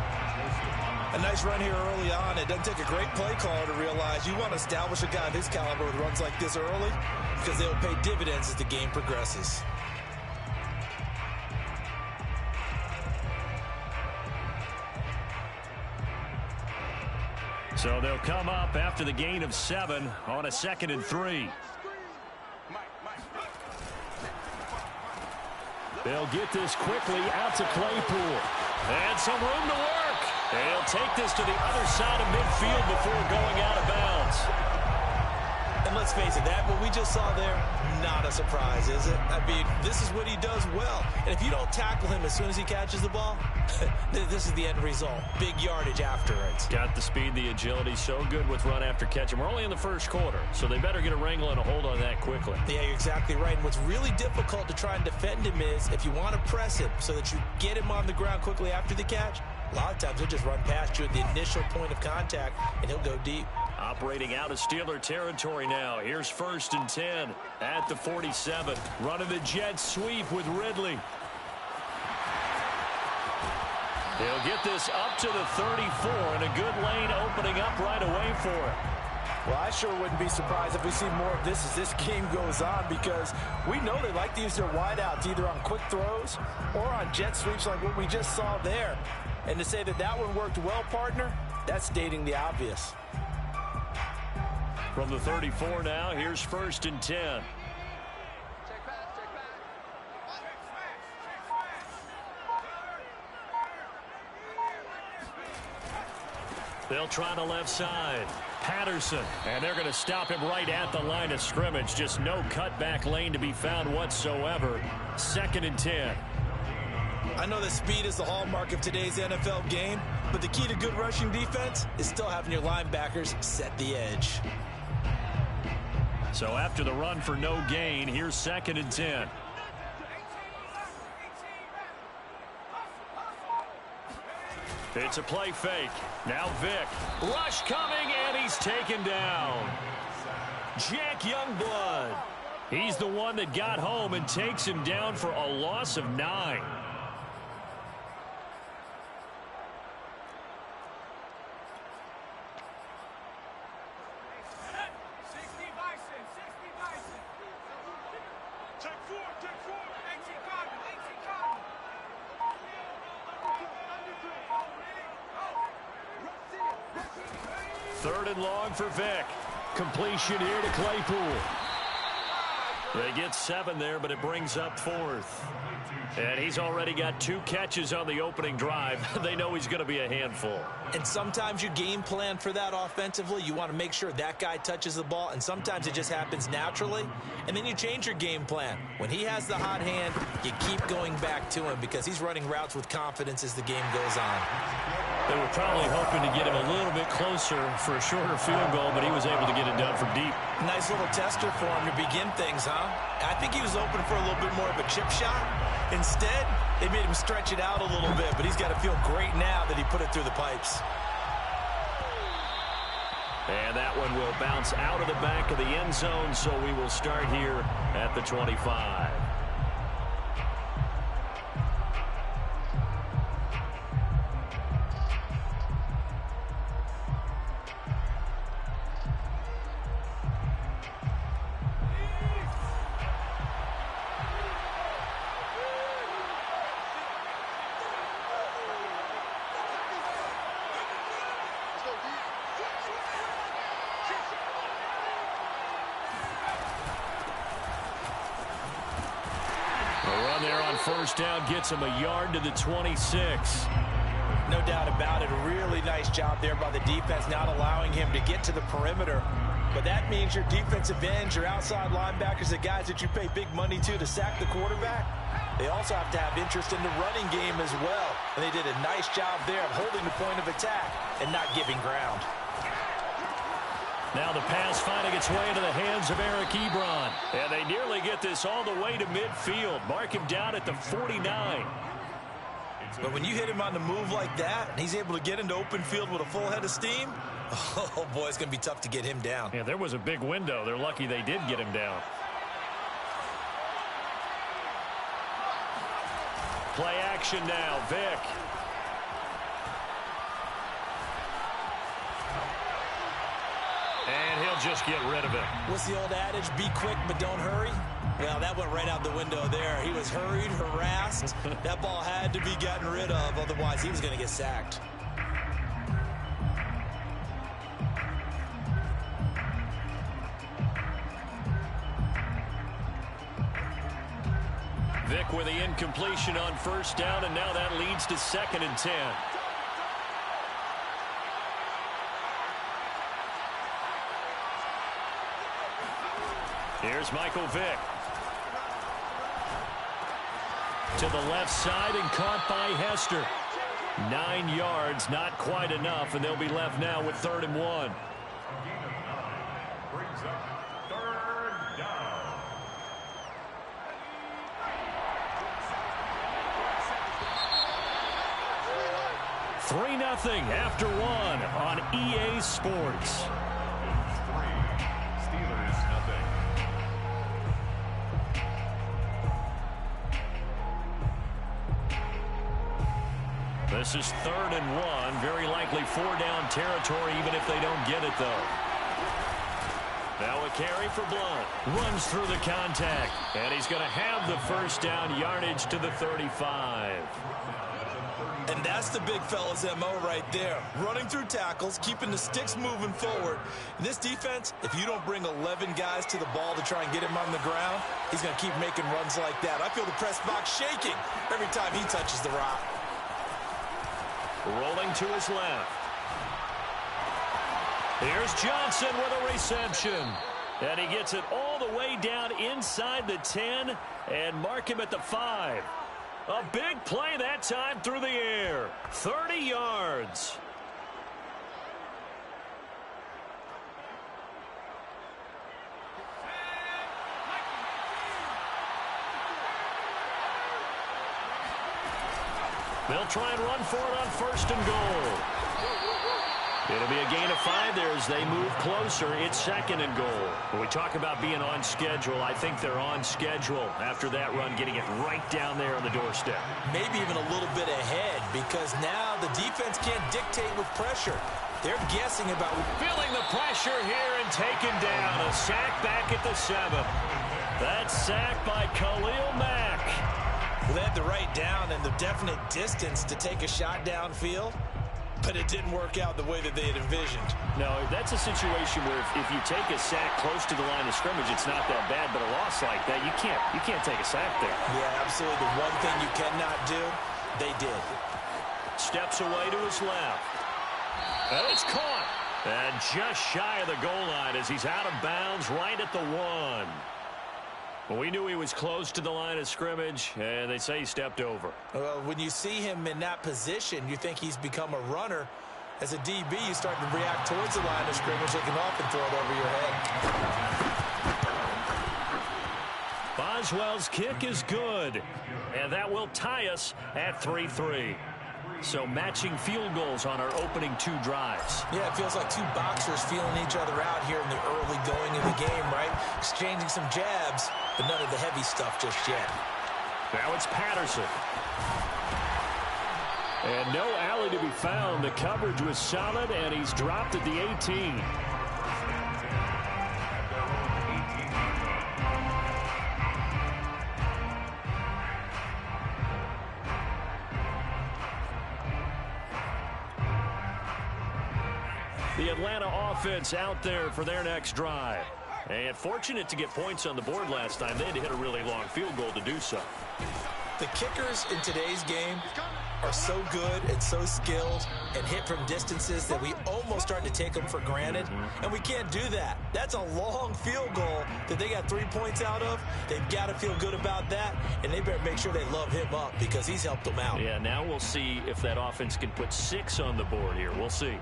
A nice run here early on. It doesn't take a great play caller to realize you want to establish a guy of his caliber with runs like this early because they'll pay dividends as the game progresses. So they'll come up after the gain of 7 on a 2nd and 3. They'll get this quickly out to Claypool. And some room to work. They'll take this to the other side of midfield before going out of bounds. And let's face it, that what we just saw there, not a surprise, is it? I mean, this is what he does well. And if you don't tackle him as soon as he catches the ball, this is the end result. Big yardage afterwards. Got the speed, the agility, so good with run after catch. And we're only in the first quarter, so they better get a wrangle and a hold on that quickly. Yeah, you're exactly right. And what's really difficult to try and defend him is if you want to press him so that you get him on the ground quickly after the catch, a lot of times he'll just run past you at the initial point of contact, and he'll go deep. Operating out of Steeler territory now. Here's 1st and 10 at the 47. Running the jet sweep with Ridley. He'll get this up to the 34, and a good lane opening up right away for him. Well, I sure wouldn't be surprised if we see more of this as this game goes on, because we know they like to use their wideouts either on quick throws or on jet sweeps like what we just saw there. And to say that that one worked well, partner, that's stating the obvious. From the 34 now, here's 1st and 10. They'll try the left side. Patterson, and they're going to stop him right at the line of scrimmage. Just no cutback lane to be found whatsoever. 2nd and 10. I know that speed is the hallmark of today's NFL game, but the key to good rushing defense is still having your linebackers set the edge. So after the run for no gain, here's 2nd and 10. It's a play fake. Now Vick. Rush coming, and he's taken down. Jack Youngblood. He's the one that got home and takes him down for a loss of 9. Third and long for Vick. Completion here to Claypool. They get 7 there, but it brings up 4th. And he's already got 2 catches on the opening drive. They know he's going to be a handful. And sometimes you game plan for that offensively. You want to make sure that guy touches the ball, and sometimes it just happens naturally. And then you change your game plan. When he has the hot hand, you keep going back to him because he's running routes with confidence as the game goes on. They were probably hoping to get him a little bit closer for a shorter field goal, but he was able to get it done from deep. Nice little tester for him to begin things, huh? I think he was open for a little bit more of a chip shot. Instead, they made him stretch it out a little bit, but he's got to feel great now that he put it through the pipes. And that one will bounce out of the back of the end zone, so we will start here at the 25. First down gets him a yard to the 26. No doubt about it. A really nice job there by the defense, not allowing him to get to the perimeter. But that means your defensive ends, your outside linebackers, the guys that you pay big money to sack the quarterback, they also have to have interest in the running game as well. And they did a nice job there of holding the point of attack and not giving ground. Now the pass finding its way into the hands of Eric Ebron. And they nearly get this all the way to midfield. Mark him down at the 49. But when you hit him on the move like that, and he's able to get into open field with a full head of steam, oh boy, it's going to be tough to get him down. Yeah, there was a big window. They're lucky they did get him down. Play action now, Vick. And he'll just get rid of it. What's the old adage? Be quick, but don't hurry. Well, that went right out the window there. He was hurried, harassed. That ball had to be gotten rid of. Otherwise, he was going to get sacked. Vick with the incompletion on first down, and now that leads to 2nd and 10. Here's Michael Vick. To the left side and caught by Hester. 9 yards, not quite enough, and they'll be left now with 3rd and 1. Brings up 3rd down. 3-0 after 1 on EA Sports. This is 3rd and 1. Very likely 4-down territory, even if they don't get it, though. Now a carry for Blunt. Runs through the contact. And he's going to have the first down, yardage to the 35. And that's the big fella's MO right there. Running through tackles, keeping the sticks moving forward. In this defense, if you don't bring 11 guys to the ball to try and get him on the ground, he's going to keep making runs like that. I feel the press box shaking every time he touches the rock. Rolling to his left. Here's Johnson with a reception. And he gets it all the way down inside the 10 and mark him at the 5. A big play that time through the air. 30 yards. They'll try and run for it on 1st and goal. It'll be a gain of 5 there as they move closer. It's 2nd and goal. When we talk about being on schedule, I think they're on schedule after that run, getting it right down there on the doorstep. Maybe even a little bit ahead because now the defense can't dictate with pressure. They're guessing about feeling the pressure here and taken down. A sack back at the 7. That's sacked by Khalil Mack. Well, they had the right down and the definite distance to take a shot downfield. But it didn't work out the way that they had envisioned. No, that's a situation where if you take a sack close to the line of scrimmage, it's not that bad. But a loss like that, you can't take a sack there. Yeah, absolutely. The one thing you cannot do, they did. Steps away to his left. And it's caught. And just shy of the goal line as he's out of bounds right at the 1. Well, we knew he was close to the line of scrimmage, and they say he stepped over. Well, when you see him in that position, you think he's become a runner. As a DB, you start to react towards the line of scrimmage, looking off and throw it over your head. Boswell's kick is good, and that will tie us at 3-3. So matching field goals on our opening 2 drives. Yeah, it feels like 2 boxers feeling each other out here in the early going of the game, right? Exchanging some jabs, but none of the heavy stuff just yet. Now it's Patterson. And no alley to be found. The coverage was solid, and he's dropped at the 18. The Atlanta offense out there for their next drive. And fortunate to get points on the board last time. They had to hit a really long field goal to do so. The kickers in today's game are so good and so skilled and hit from distances that we almost start to take them for granted. And we can't do that. That's a long field goal that they got 3 points out of. They've got to feel good about that, and they better make sure they love him up because he's helped them out. Yeah, now we'll see if that offense can put 6 on the board here. We'll see.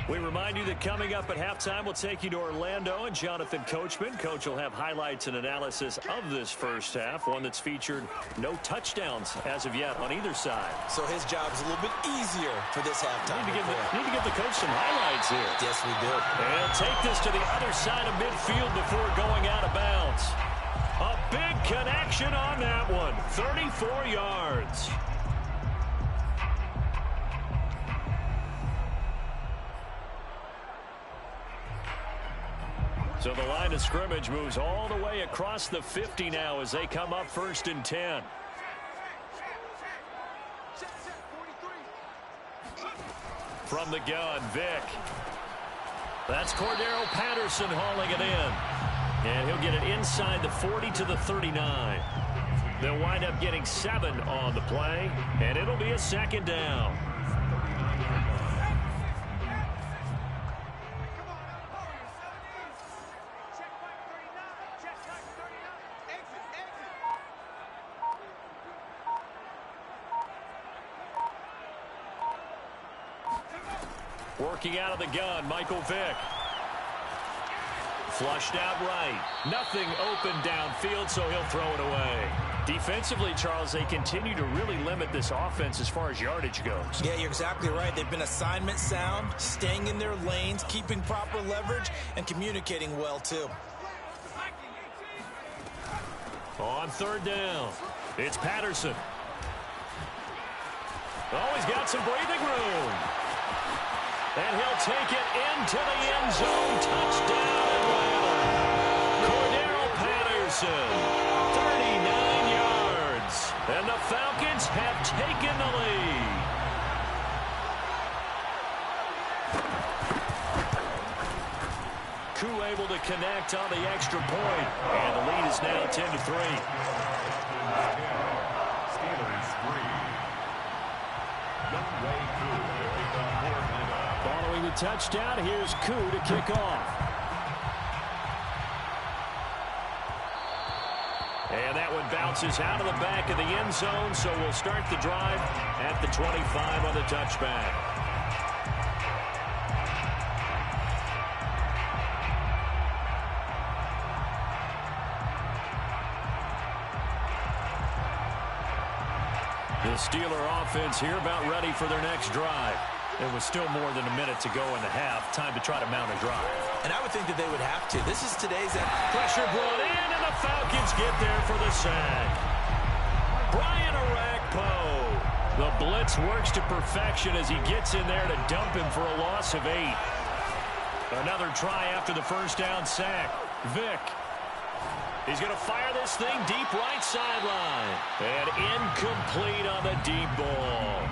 We remind you that coming up at halftime, we'll take you to Orlando and Jonathan Coachman. Coach will have highlights and analysis of this first half, one that's featured no touchdowns as of yet on either side. So his job's a little bit easier for this halftime. Need to give the coach some highlights here. Yes, we do. And take this to the other side of midfield before going out of bounds. A big connection on that one. 34 yards. So the line of scrimmage moves all the way across the 50 now as they come up 1st and 10. From the gun, Vick. That's Cordero Patterson hauling it in. And he'll get it inside the 40 to the 39. They'll wind up getting 7 on the play, and it'll be a 2nd down. Working out of the gun, Michael Vick. Flushed out right. Nothing open downfield, so he'll throw it away. Defensively, Charles, they continue to really limit this offense as far as yardage goes. Yeah, you're exactly right. They've been assignment sound, staying in their lanes, keeping proper leverage, and communicating well, too. On 3rd down, it's Patterson. Oh, he's got some breathing room. And he'll take it into the end zone. Touchdown, Atlanta. Cordero Patterson, 39 yards. And the Falcons have taken the lead. Koo able to connect on the extra point. And the lead is now 10-3. Following the touchdown, here's Koo to kick off. And that one bounces out of the back of the end zone, so we'll start the drive at the 25 on the touchback. The Steeler offense here about ready for their next drive. It was still more than a minute to go in the half. Time to try to mount a drive. And I would think that they would have to. This is today's end. Pressure brought in, and the Falcons get there for the sack. Brian Orakpo. The blitz works to perfection as he gets in there to dump him for a loss of 8. Another try after the first down sack. Vick. He's going to fire this thing deep right sideline. And incomplete on the deep ball.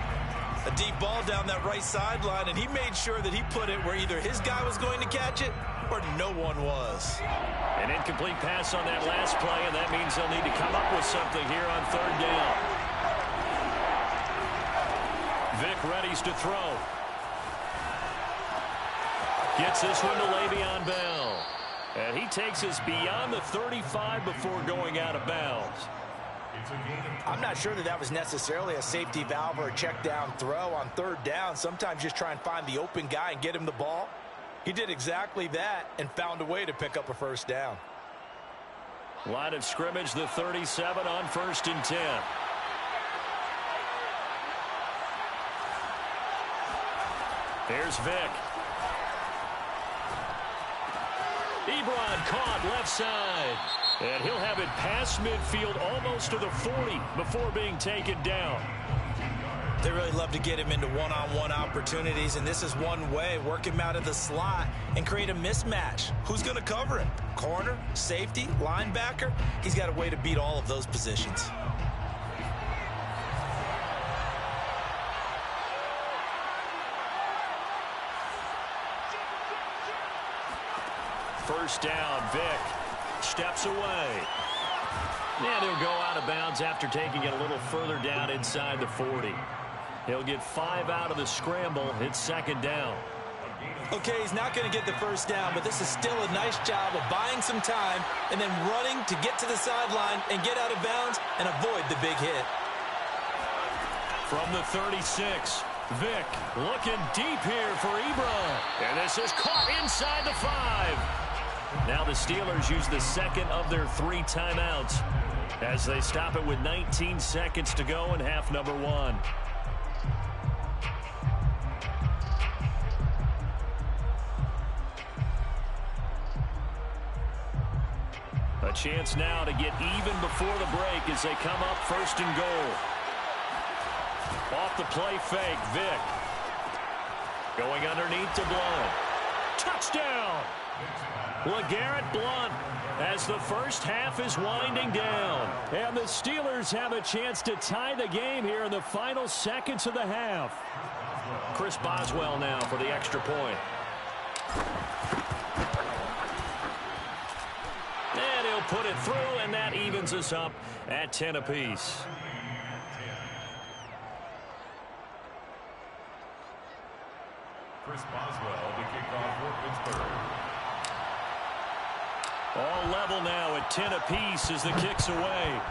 A deep ball down that right sideline, and he made sure that he put it where either his guy was going to catch it or no one was. An incomplete pass on that last play, and that means they'll need to come up with something here on third down. Vick readies to throw. Gets this one to Le'Veon Bell. And he takes us beyond the 35 before going out of bounds. I'm not sure that that was necessarily a safety valve or a check down throw on third down. Sometimes just try and find the open guy and get him the ball. He did exactly that and found a way to pick up a first down. Line of scrimmage, the 37 on 1st and 10. Here's Vick. Ebron caught left side. And he'll have it past midfield almost to the 40 before being taken down. They really love to get him into one-on-one opportunities, and this is one way. Work him out of the slot and create a mismatch. Who's going to cover him? Corner, safety, linebacker? He's got a way to beat all of those positions. First down, Vick steps away. And he'll go out of bounds after taking it a little further down inside the 40. He'll get 5 out of the scramble. It's second down. Okay, he's not going to get the first down, but this is still a nice job of buying some time and then running to get to the sideline and get out of bounds and avoid the big hit. From the 36, Vick looking deep here for Ebron. And this is caught inside the 5. Now the Steelers use the second of their 3 timeouts as they stop it with 19 seconds to go in half number 1. A chance now to get even before the break as they come up 1st and goal. Off the play fake, Vick. Going underneath to Blunt. Touchdown! LeGarrette Blunt as the first half is winding down. And the Steelers have a chance to tie the game here in the final seconds of the half. Chris Boswell now for the extra point. And he'll put it through, and that evens us up at 10 apiece. Chris Boswell to kick off for Pittsburgh. All level now at 10 apiece as the kick's away.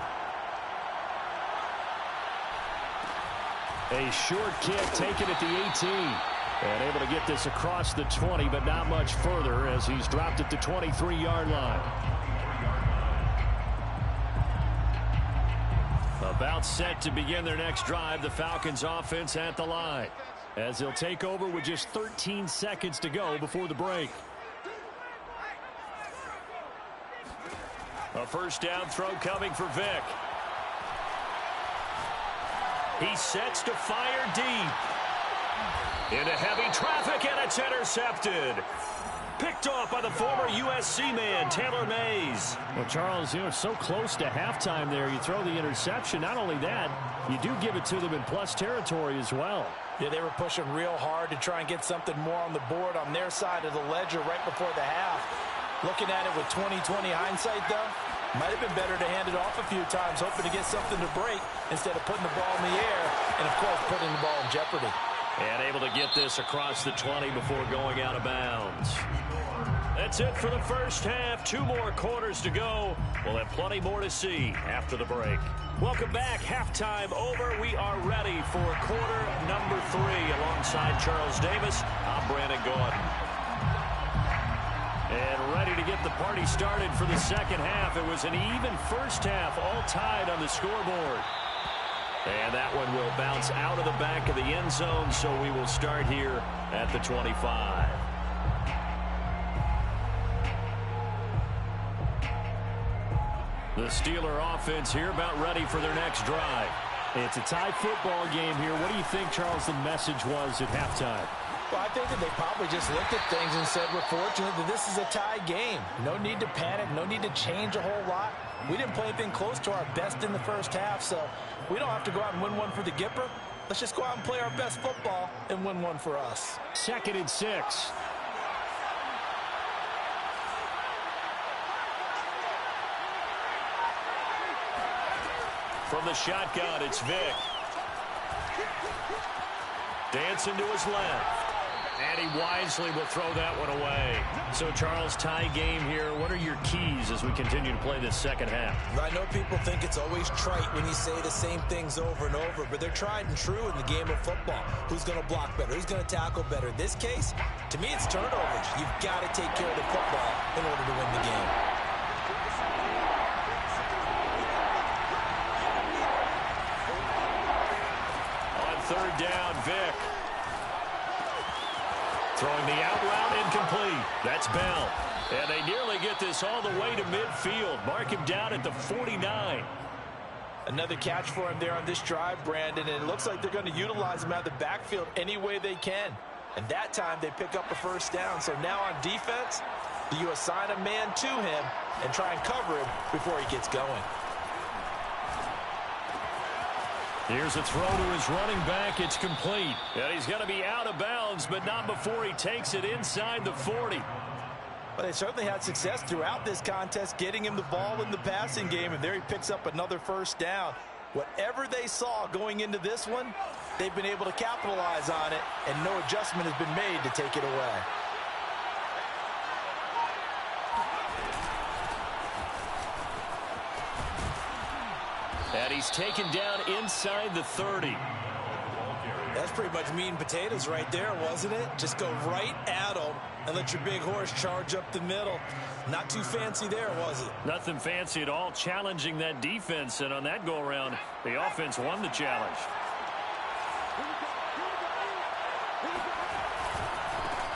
A short kick taken at the 18. And able to get this across the 20, but not much further as he's dropped at the 23-yard line. About set to begin their next drive, the Falcons offense at the line, as they'll take over with just 13 seconds to go before the break. A first down throw coming for Vick. He sets to fire deep. Into heavy traffic, and it's intercepted. Picked off by the former USC man, Taylor Mays. Well, Charles, so close to halftime there. You throw the interception. Not only that, you do give it to them in plus territory as well. Yeah, they were pushing real hard to try and get something more on the board on their side of the ledger right before the half. Looking at it with 20/20 hindsight, though, might have been better to hand it off a few times, hoping to get something to break instead of putting the ball in the air and, of course, putting the ball in jeopardy. And able to get this across the 20 before going out of bounds. That's it for the first half. 2 more quarters to go. We'll have plenty more to see after the break. Welcome back. Halftime over. We are ready for quarter number 3. Alongside Charles Davis, I'm Brandon Gordon. And ready to get the party started for the second half. It was an even first half, all tied on the scoreboard. And that one will bounce out of the back of the end zone, so we will start here at the 25. The Steeler offense here about ready for their next drive. It's a tie football game here. What do you think, Charles, the message was at halftime? Well, I think that they probably just looked at things and said, we're fortunate that this is a tie game. No need to panic, no need to change a whole lot. We didn't play anything close to our best in the first half, so we don't have to go out and win one for the Gipper. Let's just go out and play our best football and win one for us. 2nd and 6. From the shotgun, it's Vick. Dancing to his left. And he wisely will throw that one away. So, Charles, tie game here. What are your keys as we continue to play this second half? I know people think it's always trite when you say the same things over and over, but they're tried and true in the game of football. Who's going to block better? Who's going to tackle better? In this case, to me, it's turnovers. You've got to take care of the football in order to win the game. Third down, Vick. Throwing the out route, incomplete. That's Bell. And they nearly get this all the way to midfield. Mark him down at the 49. Another catch for him there on this drive, Brandon, and it looks like they're going to utilize him out of the backfield any way they can. And that time they pick up a first down. So now on defense, do you assign a man to him and try and cover him before he gets going? Here's a throw to his running back. It's complete. And he's going to be out of bounds, but not before he takes it inside the 40. Well, they certainly had success throughout this contest, getting him the ball in the passing game, and there he picks up another first down. Whatever they saw going into this one, they've been able to capitalize on it, and no adjustment has been made to take it away. And he's taken down inside the 30. That's pretty much meat and potatoes right there, wasn't it? Just go right at him and let your big horse charge up the middle. Not too fancy there, was it? Nothing fancy at all, challenging that defense. And on that go-around, the offense won the challenge.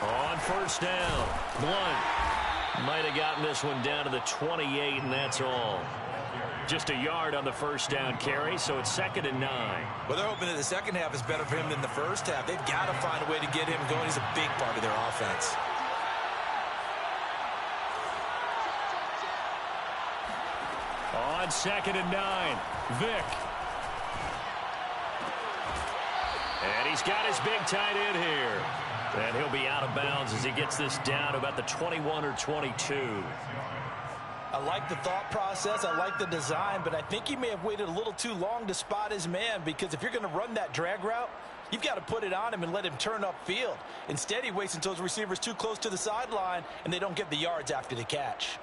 On first down, Blunt might have gotten this one down to the 28, and that's all. Just a yard on the first down carry, so it's 2nd and 9. Well, they're hoping that the second half is better for him than the first half. They've got to find a way to get him going. He's a big part of their offense. On 2nd and 9, Vick. And he's got his big tight end here. And he'll be out of bounds as he gets this down to about the 21 or 22. I like the thought process. I like the design, but I think he may have waited a little too long to spot his man, because if you're going to run that drag route, you've got to put it on him and let him turn upfield. Instead, he waits until his receiver's too close to the sideline, and they don't get the yards after the catch.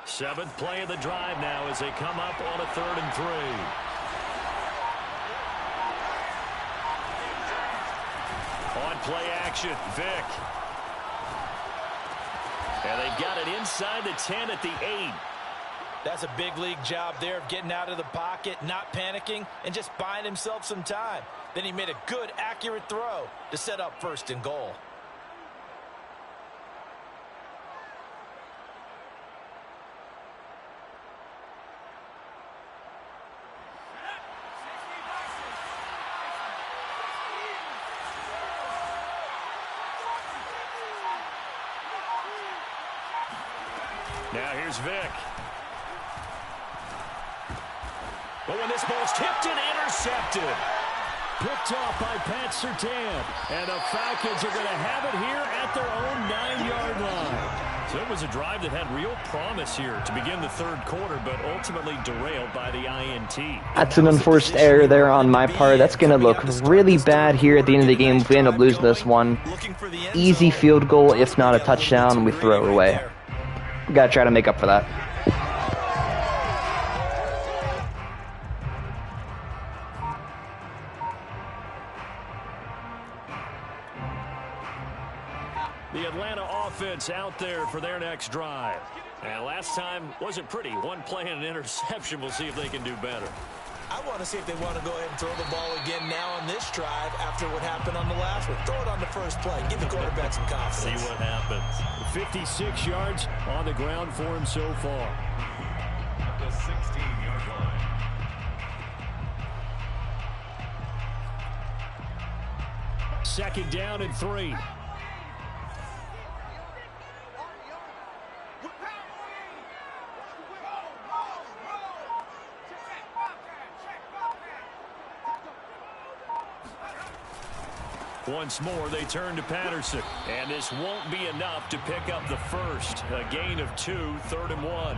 7th play of the drive now as they come up on a 3rd and 3. On play action, Vick. And they've got it inside the 10 at the 8. That's a big league job there of getting out of the pocket, not panicking, and just buying himself some time. Then he made a good, accurate throw to set up 1st and goal. Now here's Vick. But when this ball's tipped and intercepted. Picked off by Pat Surtain. And the Falcons are going to have it here at their own 9-yard line. So it was a drive that had real promise here to begin the third quarter, but ultimately derailed by the INT. That's an unforced error there on my part. That's going to look really bad here at the end of the game if we end up losing this one. Easy field goal, if not a touchdown, we throw it away. We got to try to make up for that. The Atlanta offense out there for their next drive. And last time wasn't pretty. One play and an interception. We'll see if they can do better. I want to see if they want to go ahead and throw the ball again now on this drive after what happened on the last one. Throw it on the first play. Give the quarterback some confidence. See what happens. 56 yards on the ground for him so far. At the 16-yard line. Second down and 3. Once more, they turn to Patterson. And this won't be enough to pick up the first. A gain of 2, 3rd and 1.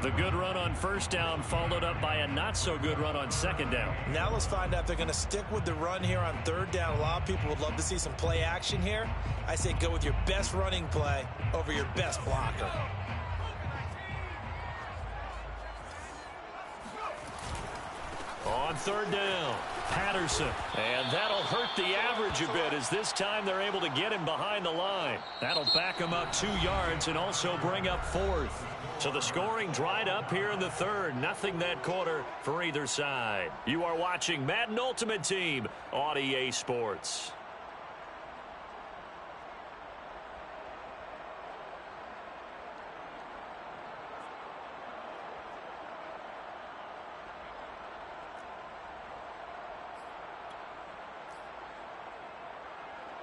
The good run on first down followed up by a not-so-good run on second down. Now let's find out if they're going to stick with the run here on third down. A lot of people would love to see some play action here. I say go with your best running play over your best blocker. On third down, Patterson. And that'll hurt the average a bit as this time they're able to get him behind the line. That'll back him up 2 yards and also bring up 4th. So the scoring dried up here in the third. Nothing that quarter for either side. You are watching Madden Ultimate Team on EA Sports.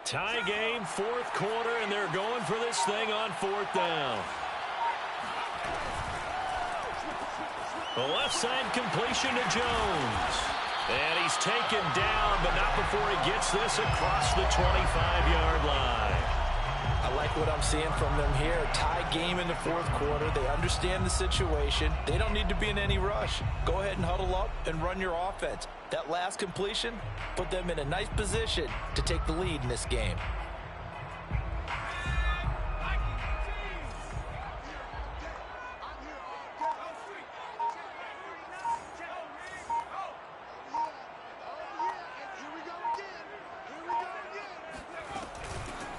Tie game, 4th quarter, and they're going for this thing on 4th down. The left side completion to Jones. And he's taken down, but not before he gets this across the 25-yard line. I like what I'm seeing from them here. Tie game in the 4th quarter. They understand the situation. They don't need to be in any rush. Go ahead and huddle up and run your offense. That last completion put them in a nice position to take the lead in this game.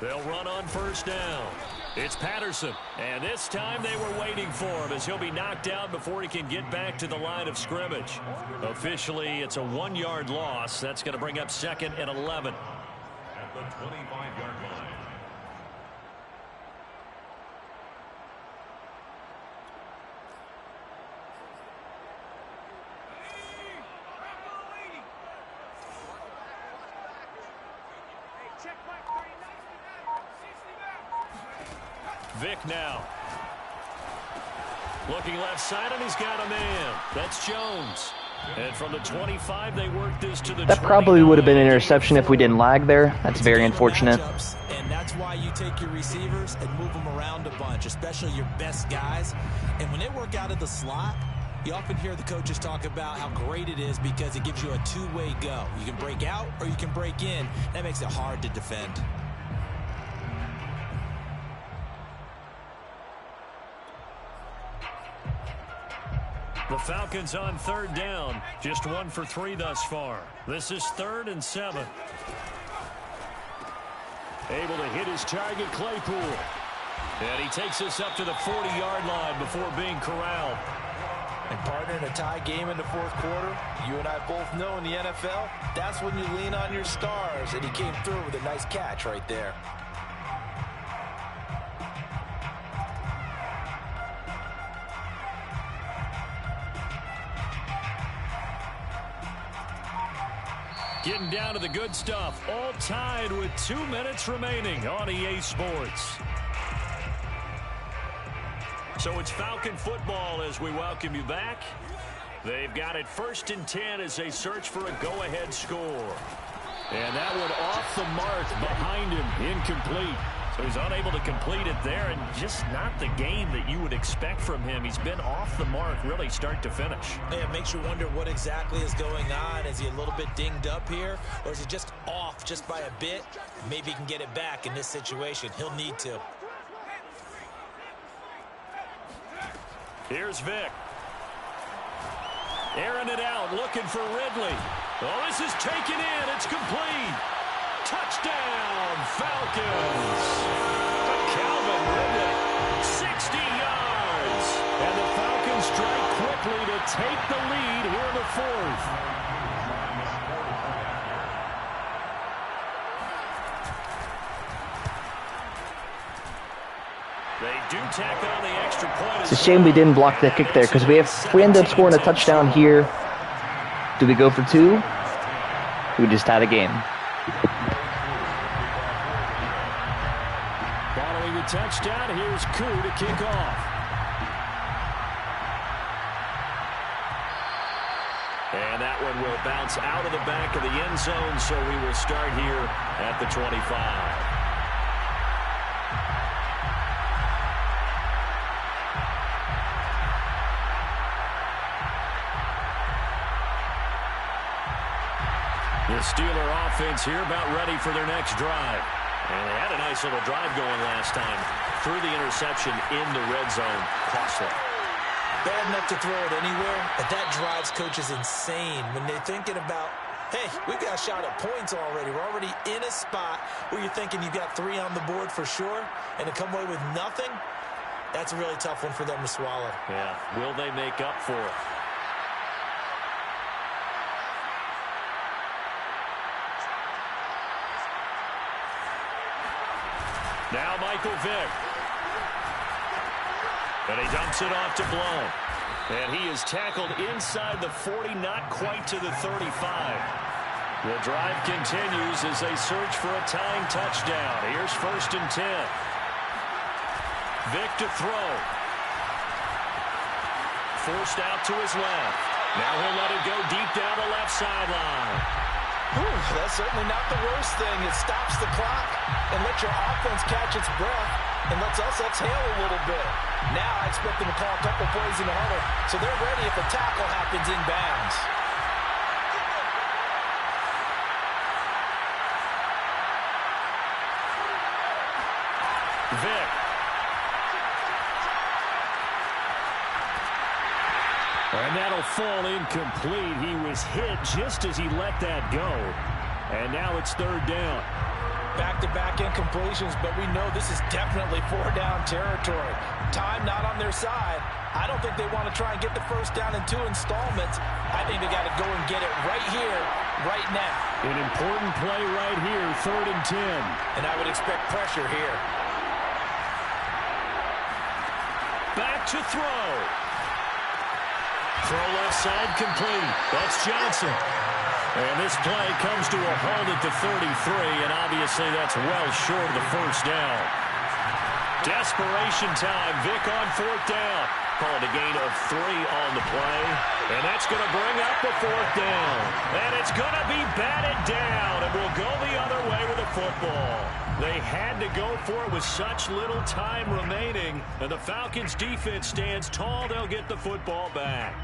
They'll run on first down. It's Patterson, and this time they were waiting for him as he'll be knocked out before he can get back to the line of scrimmage. Officially, it's a 1-yard loss. That's going to bring up 2nd and 11. At the 25-yard line. Vick now. Looking left side, and he's got a man. That's Jones. And from the 25, they work this to the 20. That probably would have been an interception if we didn't lag there. That's very unfortunate. And that's why you take your receivers and move them around a bunch, especially your best guys. And when they work out of the slot, you often hear the coaches talk about how great it is because it gives you a two-way go. You can break out or you can break in. That makes it hard to defend. The Falcons on third down. Just 1 for 3 thus far. This is 3rd and 7. Able to hit his target, Claypool. And he takes us up to the 40-yard line before being corralled. And partner, in a tie game in the 4th quarter, you and I both know in the NFL, that's when you lean on your stars. And he came through with a nice catch right there. Getting down to the good stuff. All tied with 2 minutes remaining on EA Sports. So it's Falcon football as we welcome you back. They've got it 1st and 10 as they search for a go-ahead score. And that one off the mark behind him, incomplete. So he's unable to complete it there, and just not the game that you would expect from him. He's been off the mark really start to finish. Yeah, it makes you wonder what exactly is going on. Is he a little bit dinged up here, or is he just off just by a bit? Maybe he can get it back in this situation. He'll need to. Here's Vic. Airing it out, looking for Ridley. Oh, this is taken in. It's complete. Touchdown, Falcons. To Calvin Ridley, 60 yards. And the Falcons strike quickly to take the lead here in the 4th. They do tack on the extra point. It's a shame we didn't block that kick there, because if we end up scoring a touchdown here, do we go for 2? We just had a game. Following the touchdown, here's Koo to kick off. And that one will bounce out of the back of the end zone, so we will start here at the 25. The Steeler offense here about ready for their next drive. And they had a nice little drive going last time. Threw the interception in the red zone. Costly. Bad enough to throw it anywhere, but that drives coaches insane when they're thinking about, hey, we've got a shot at points already. We're already in a spot where you're thinking you've got 3 on the board for sure, and to come away with nothing, that's a really tough one for them to swallow. Yeah, will they make up for it? Now Michael Vick. And he dumps it off to Blount. And he is tackled inside the 40, not quite to the 35. The drive continues as they search for a tying touchdown. Here's 1st and 10. Vick to throw. Forced out to his left. Now he'll let it go deep down the left sideline. That's certainly not the worst thing. It stops the clock and lets your offense catch its breath and lets us exhale a little bit. Now I expect them to call a couple plays in the huddle, so they're ready if a tackle happens inbounds. Vick. And that'll fall incomplete. He was hit just as he let that go. And now it's 3rd down. Back-to-back incompletions, but we know this is definitely 4-down territory. Time not on their side. I don't think they want to try and get the 1st down in 2 installments. I think they got to go and get it right here, right now. An important play right here, 3rd and 10. And I would expect pressure here. Back to throw. Throw left side complete. That's Johnson. And this play comes to a halt at the 33, and obviously that's well short of the 1st down. Desperation time. Vick on 4th down. Call it a gain of 3 on the play. And that's going to bring up the 4th down. And it's going to be batted down, and we'll go the other way with the football. They had to go for it with such little time remaining, and the Falcons' defense stands tall. They'll get the football back.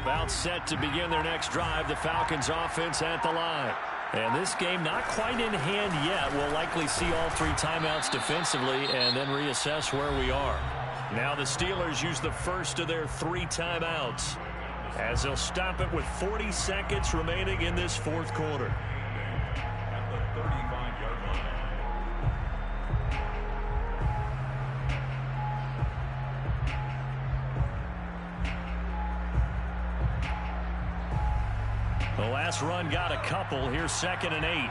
About set to begin their next drive. The Falcons offense at the line. And this game not quite in hand yet. We'll likely see all 3 timeouts defensively and then reassess where we are. Now the Steelers use the first of their 3 timeouts as they'll stop it with 40 seconds remaining in this 4th quarter. At the 35-yard line. The last run got a couple. Here's 2nd and 8.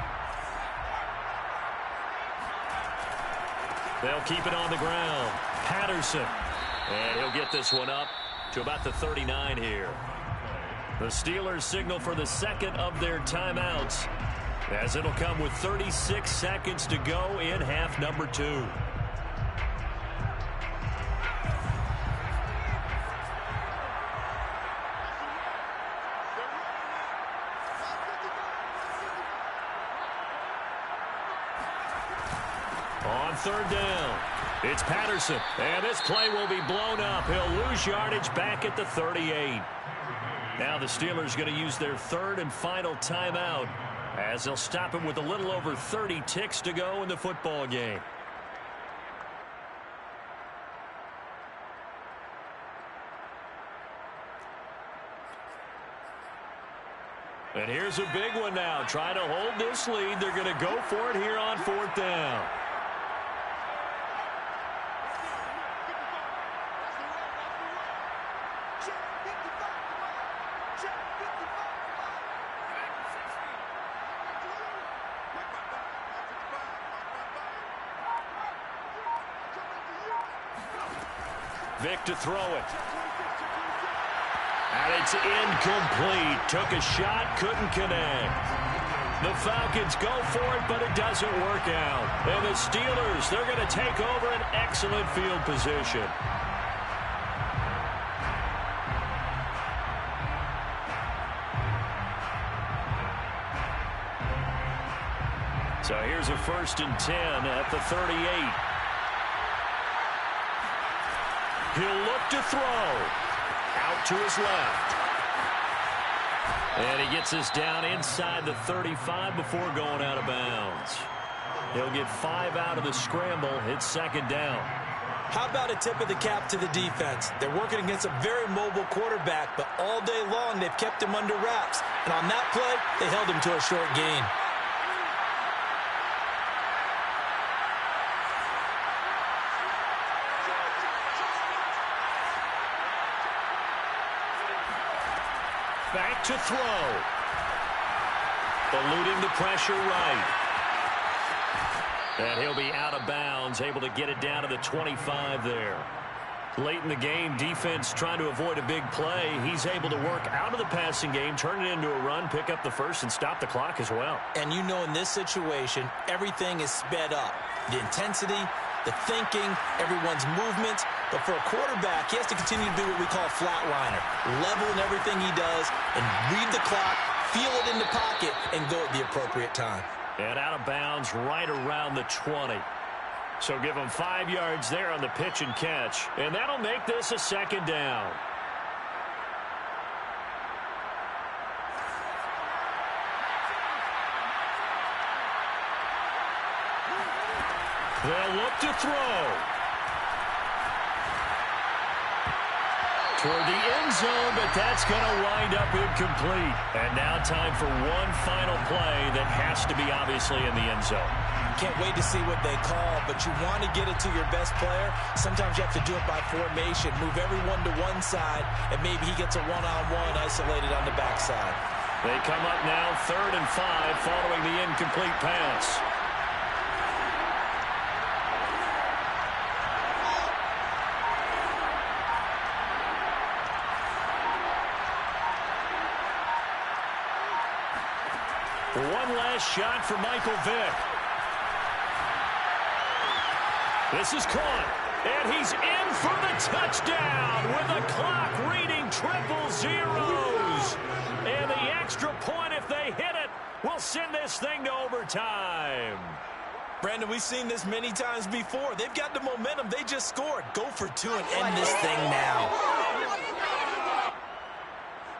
They'll keep it on the ground. Patterson. And he'll get this one up to about the 39 here. The Steelers signal for the second of their timeouts, as it'll come with 36 seconds to go in half number 2. On third down, it's Patterson, and this play will be blown up. He'll lose yardage back at the 38. Now the Steelers going to use their third and final timeout, as they'll stop him with a little over 30 ticks to go in the football game. And here's a big one now. Trying to hold this lead. They're going to go for it here on fourth down. Vic to throw it. And it's incomplete. Took a shot, couldn't connect. The Falcons go for it, but it doesn't work out. And the Steelers, they're going to take over an excellent field position. So here's a 1st and 10 at the 38. He'll look to throw. Out to his left. And he gets this down inside the 35 before going out of bounds. He'll get 5 out of the scramble. It's second down. How about a tip of the cap to the defense? They're working against a very mobile quarterback, but all day long they've kept him under wraps. And on that play, they held him to a short gain. Back to throw. Eluding the pressure right. And he'll be out of bounds, able to get it down to the 25 there. Late in the game, defense trying to avoid a big play. He's able to work out of the passing game, turn it into a run, pick up the first, and stop the clock as well. And you know in this situation, everything is sped up. The intensity, the thinking, everyone's movements. But for a quarterback, he has to continue to do what we call a flatliner. Level in everything he does and read the clock, feel it in the pocket, and go at the appropriate time. And out of bounds right around the 20. So give him 5 yards there on the pitch and catch. And that'll make this a second down. They'll look to throw. Toward the end zone, but that's going to wind up incomplete. And now time for one final play that has to be obviously in the end zone. Can't wait to see what they call, but you want to get it to your best player. Sometimes you have to do it by formation. Move everyone to one side, and maybe he gets a one-on-one isolated on the backside. They come up now 3rd and 5 following the incomplete pass. One last shot for Michael Vick. This is caught, and he's in for the touchdown with the clock reading 000. And the extra point, if they hit it, will send this thing to overtime. Brandon, we've seen this many times before. They've got the momentum. They just scored. Go for 2 and end this thing now.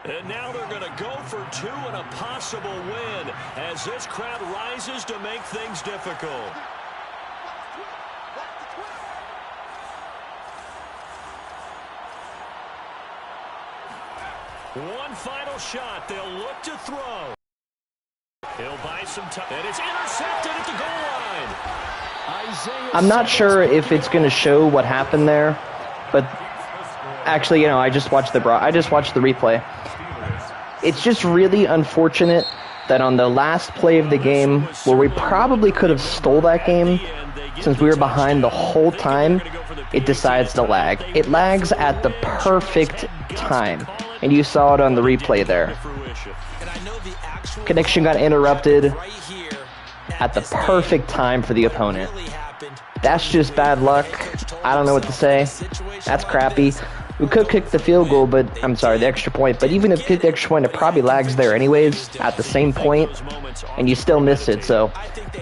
And now they're going to go for 2 and a possible win as this crowd rises to make things difficult. One final shot. They'll look to throw. He'll buy some time. And it's intercepted at the goal line. I'm not sure if it's going to show what happened there, but actually, you know, I just watched the replay. It's just really unfortunate that on the last play of the game, where we probably could have stole that game, since we were behind the whole time, it decides to lag. It lags at the perfect time, and you saw it on the replay there. Connection got interrupted at the perfect time for the opponent. That's just bad luck. I don't know what to say. That's crappy. We could kick the field goal, but I'm sorry, the extra point. But even if we kick the extra point, it probably lags there anyways at the same point, and you still miss it. So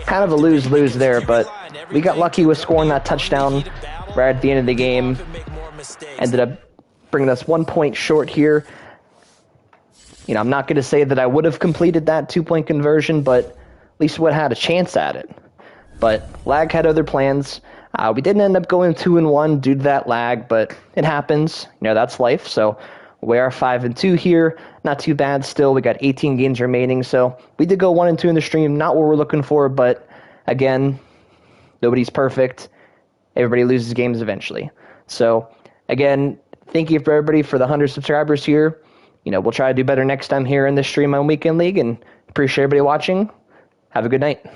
kind of a lose-lose there, but we got lucky with scoring that touchdown right at the end of the game. Ended up bringing us 1 point short here. You know, I'm not going to say that I would have completed that 2-point conversion, but at least would have had a chance at it. But lag had other plans. We didn't end up going 2-1 due to that lag, but it happens. You know, that's life. So we are 5-2 here. Not too bad still. We got 18 games remaining. So we did go 1-2 in the stream. Not what we're looking for, but again, nobody's perfect. Everybody loses games eventually. So again, thank you for everybody for the 100 subscribers here. You know, we'll try to do better next time here in this stream on Weekend League, and appreciate everybody watching. Have a good night.